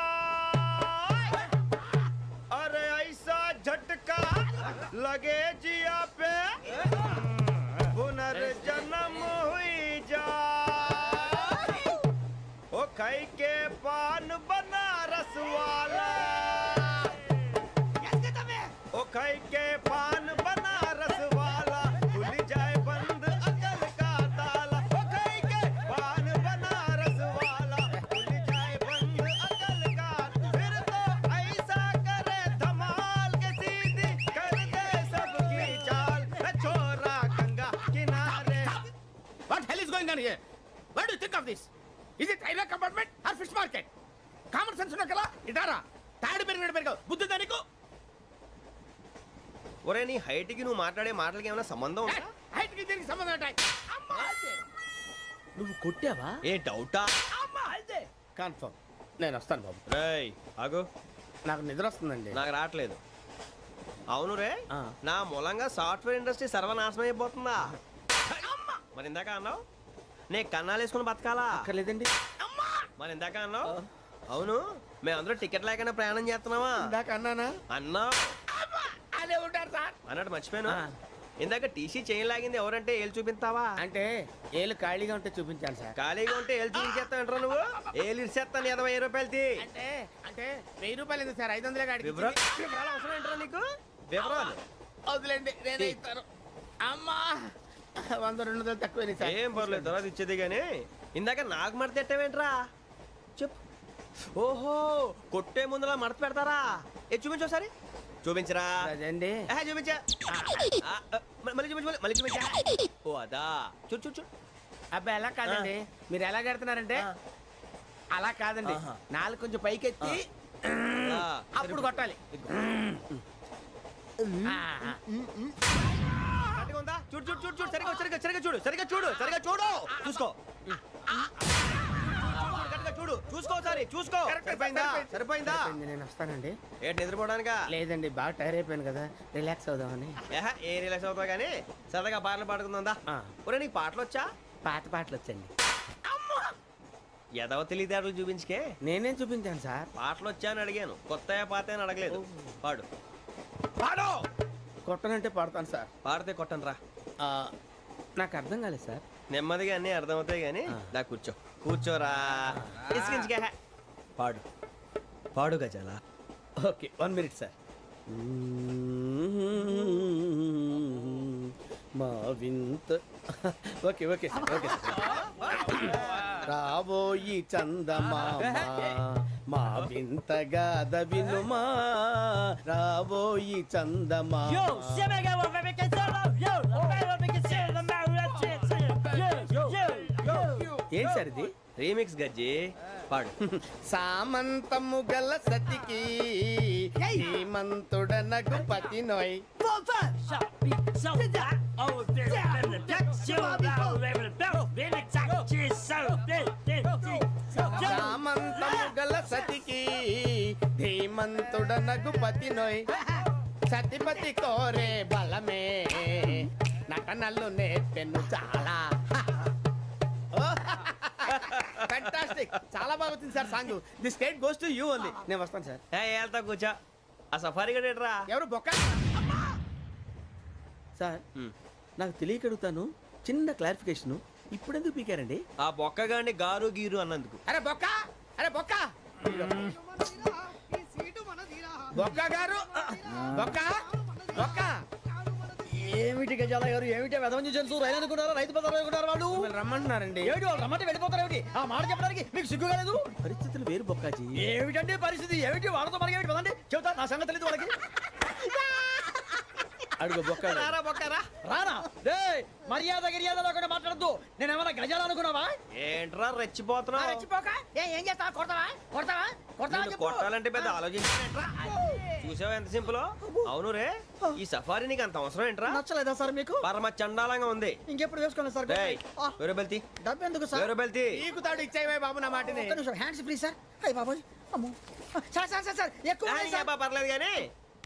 अरे ऐसा झटका लगे जिया पे, पुनर्जन्म हुई जा। ओ खाई के पान बनारस वाला, ओ खाई के पान बनारस वाला, खुल जाए बंद अकल का ताला। ओ खाई के पान बनारस वाला, खुल जाए बंद अकल का। फिर तो ऐसा करे धमाल के सीधी कर दे सबकी चाल। छोरा गंगा किनारे। What hell is going on here? What do you think of this? Is it railway compartment or fish market? Common sense ఉన్న కదా ఇటారా తాడి పెరిగినట్టు పెరగవు బుద్ధి దానికి. ఒరే నీ హైట్ కి నువ్వు మాట్లాడే మాటలకి ఏమైనా సంబంధం ఉందా? హైట్ కి దీనికి సంబంధం ఉంటాయి. నువ్వు కొట్టావా? ఏ డౌటా? కన్ఫర్మ్ నేను వస్తాను బాబు. రేయ్ ఆగు, నాకు నిద్ర వస్తుందండి. నాకు రావట్లేదు. అవును రే, నా మూలంగా సాఫ్ట్వేర్ ఇండస్ట్రీ సర్వనాశనం అయిపోతుందా? మరి ఇందాక అన్నావు నే కన్నాలు వేసుకుని బతకాలా? లేదండి. మరి ఇందాక అన్నావు అవును మేమందరూ టికెట్ లేకుండా ప్రయాణం చేస్తున్నావా? ఇందాక అన్నానా? అన్నావు. అదే ఉంటారు సార్. అన్నట్టు మర్చిపోయాను, ఇందాక టీసీ చేయి లాగింది ఎవరంటే ఏళ్ళు చూపిస్తావా? అంటే ఏళ్ళు ఖాళీగా ఉంటే చూపించాను సార్. ఖాళీగా ఉంటే ఏళ్ళు చూపించేస్తావు నువ్వు? ఏళ్ళు ఇచ్చేస్తాను 20 రూపాయలది. అంటే అంటే 1000 రూపాయలు ఎందుకు సార్? 500 కాడికి. వివరాలు అవసరం ఏంట్రా నీకు? వివరాలు వదిలేండి, నేనే ఇస్తాను. అమ్మా 100-200 తక్కువ సార్. ఏం పర్లేదు, తర్వాత ఇచ్చేది కానీ ఇందాక నాకు మడత పెట్టావేంట్రా? చెప్పు. ఓహో కొట్టే ముందులా మడత పెడతారా? చూపించు ఒకసారి. చూపించరా? అదండి చూపించా. మళ్ళీ చూపించు, మళ్ళీ చూపించా. ఓ అదా, చూడు చూడు చూడు. అబ్బాయి ఎలా కాదండి, మీరు ఎలా కడుతున్నారంటే అలా కాదండి. నాలుగు కొంచెం పైకెత్తి అప్పుడు కొట్టాలి. చూడు చూడు చూడు చూడు, సరిగా సరిగా సరిగా చూడు, సరిగా చూడు, సరిగా చూడు, చూసుకో. చూడు చూసుకో, సరే చూసుకో. సరిపోయిందా? సరిపోయిందా? నేను వస్తానండి. ఏంటి నిద్రపోవడానికా? లేదండి, బాగా టైర్ అయిపోయాను కదా, రిలాక్స్ అవుదామని. ఏ రిలాక్స్ అవుతావు కానీ సరదాగా పాటలు పాడుకుందా? ఒరే నీకు పాటలు వచ్చా? పాత పాటలు వచ్చండి. ఎదవ తెలివితేటలు చూపించుకే. నేనేం చూపించాను సార్? పాటలు వచ్చా అని అడిగాను, కొత్త పాత అని అడగలేదు. పాడు పాడు. కొట్టనంటే పాడతాను సార్. పాడితే కొట్టను రా. నాకు అర్థం కాలేదు సార్. నెమ్మదిగా అన్నీ అర్థమవుతాయి కానీ నా కూర్చో. కూర్చోరా. పాడు పాడు గజాల. Okay 1 minute sir. మా వింత. Okay okay sir, okay sir. రాబోయి చందమామ మా వింతగా వినుమా, రాబోయి చందమామ. ఏం సార్ ఇది? రీమిక్స్ గజ్జి. పాడు. సామంతము గల సతికి హేమంతుడనగు పతి నోయ్. సామంతము గల సతికి ధీమంతుడనగు పతి నోయ్ సతిపతి కోరే బలమే నటనలు నేర్పెను చాలా. ఫ్యాంటాస్టిక్, చాలా బాగా వచ్చింది sir song. The state goes to you only. నేను వస్తాను సార్. వెళ్తా కూర్చో. ఆ సఫారీ గడేట్రా ఎవరు బొక్క సార్? నాకు తెలియక అడుగుతాను, చిన్న క్లారిఫికేషన్. ఇప్పుడు ఎందుకు పీకారండి? ఆ బొక్క గాని గారు గీరు అన్నందుకు. అరే బొక్క, అరే బొక్క, బొక్క గారు, బొక్క బొక్క. ఏమిటి గజాల గారు, ఏమిటి వెదవం చూసాను రైలు అనుకున్నారా, రైతు బజార్ అనుకున్నారు వాళ్ళు? రమ్మంటున్నారండి. ఏమిటి వాళ్ళు రమ్మంటే వెళ్ళిపోతారు ఏమిటి? ఆ మాట చెప్పడానికి మీకు సిగ్గు కాలేదు? పరిస్థితులు వేరు బొక్కాజీ. ఏమిటండి పరిస్థితి? ఏమిటి వాళ్ళతో మనకి ఏమిటి పదండి చెబుతా, నా సంగతి తెలియదు వాళ్ళకి. అడుగు బొక్క. రారా బొక్కరా, రానా? మర్యాద గిర్యాద లేకుండా మాట్లాడద్దు. నేను ఏమన్నా గజాలు అనుకున్నావా? ఏంట్రా రెచ్చిపోతున్నావు? రెచ్చిపోక ఏం చేస్తావా? కొడతావా కొడతావా కొడతావా? కొట్టాలంటే పెద్ద ఆలోచించారా? చూసావా ఎంత సింపుల్. అవును రే, ఈ సఫారీ నీకు అంత అవసరం ఏంట్రా? నచ్చలేదా సార్ మీకు? పరమ చండాలంగా ఉంది. ఇంకెప్పుడు వేసుకోండి సార్. వేరే బెల్తి డబ్బు ఎందుకు సార్? వేరే బెల్తి నీకు తాడు ఇచ్చేవే బాబు నా మాటని. Hands free sir. అయ్యి బాబోయ్, అమ్మో సార్ సార్ సార్ సార్ ఎక్కువ పర్లేదు కానీ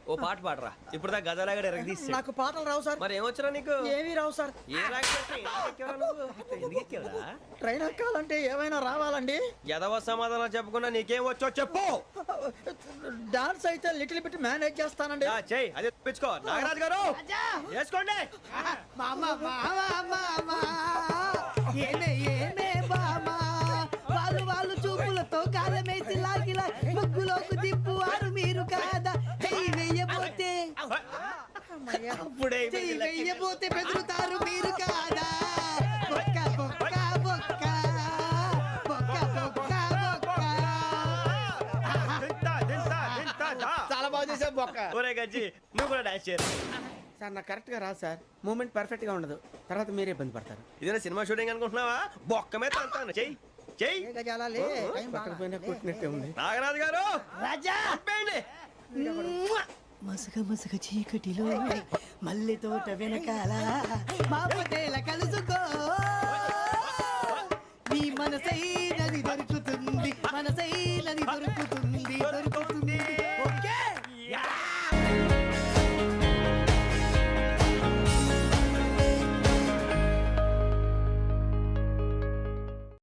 ఓ పాట పాడరా. ఇప్పుడు దా గదలాగడ ఎరగ తీసి. నాకు పాటలు రావు సార్. మరి ఏమొచ్చరా నీకు? ఏమీ రావు సార్. ఏ ట్రైన్ ఎక్కాలంటే ఏమైనా రావాలండి. ఎదవ సమాధానం చెప్పకుండా నీకేం వచ్చో చెప్పు. డాన్స్ అయితే లిటిల్ బిట్ మేనేజ్ చేస్తానండి. చెయ్యి, అదే తెప్పించుకో. నాగరాజు గారు చేసుకోండి. వాళ్ళు చూపులతో కాలమేసి లాగిలా ముగ్గులోకి తిప్పువారు మీరు కాదా? వెయ్యబోతే వెయ్యబోతే బెదురుతారు మీరు కాదా? బొక్క బొక్క బొక్క బొక్క బొక్క బొక్క. చాలా బాగా చేసావు బొక్క. ఒరే గజ్జి, నువ్వు కూడా డాన్స్ చేయరు సార్. నాకు కరెక్ట్ గా రాదు సార్. మూమెంట్ పర్ఫెక్ట్ గా ఉండదు, తర్వాత మీరే ఇబ్బంది పడతారు. ఇదేనా సినిమా షూటింగ్ అనుకుంటున్నావా? బొక్క మీద అంటాను. చెయ్యి చెయ్యి. కొట్టినట్టే ఉంది. నాగరాజు గారు రాజా మసక మసక చీకటిలో మల్లె తోట వెనకాల మా పొట్టేల కలుసుకో నీ మనసైనది దొరుకుతుంది.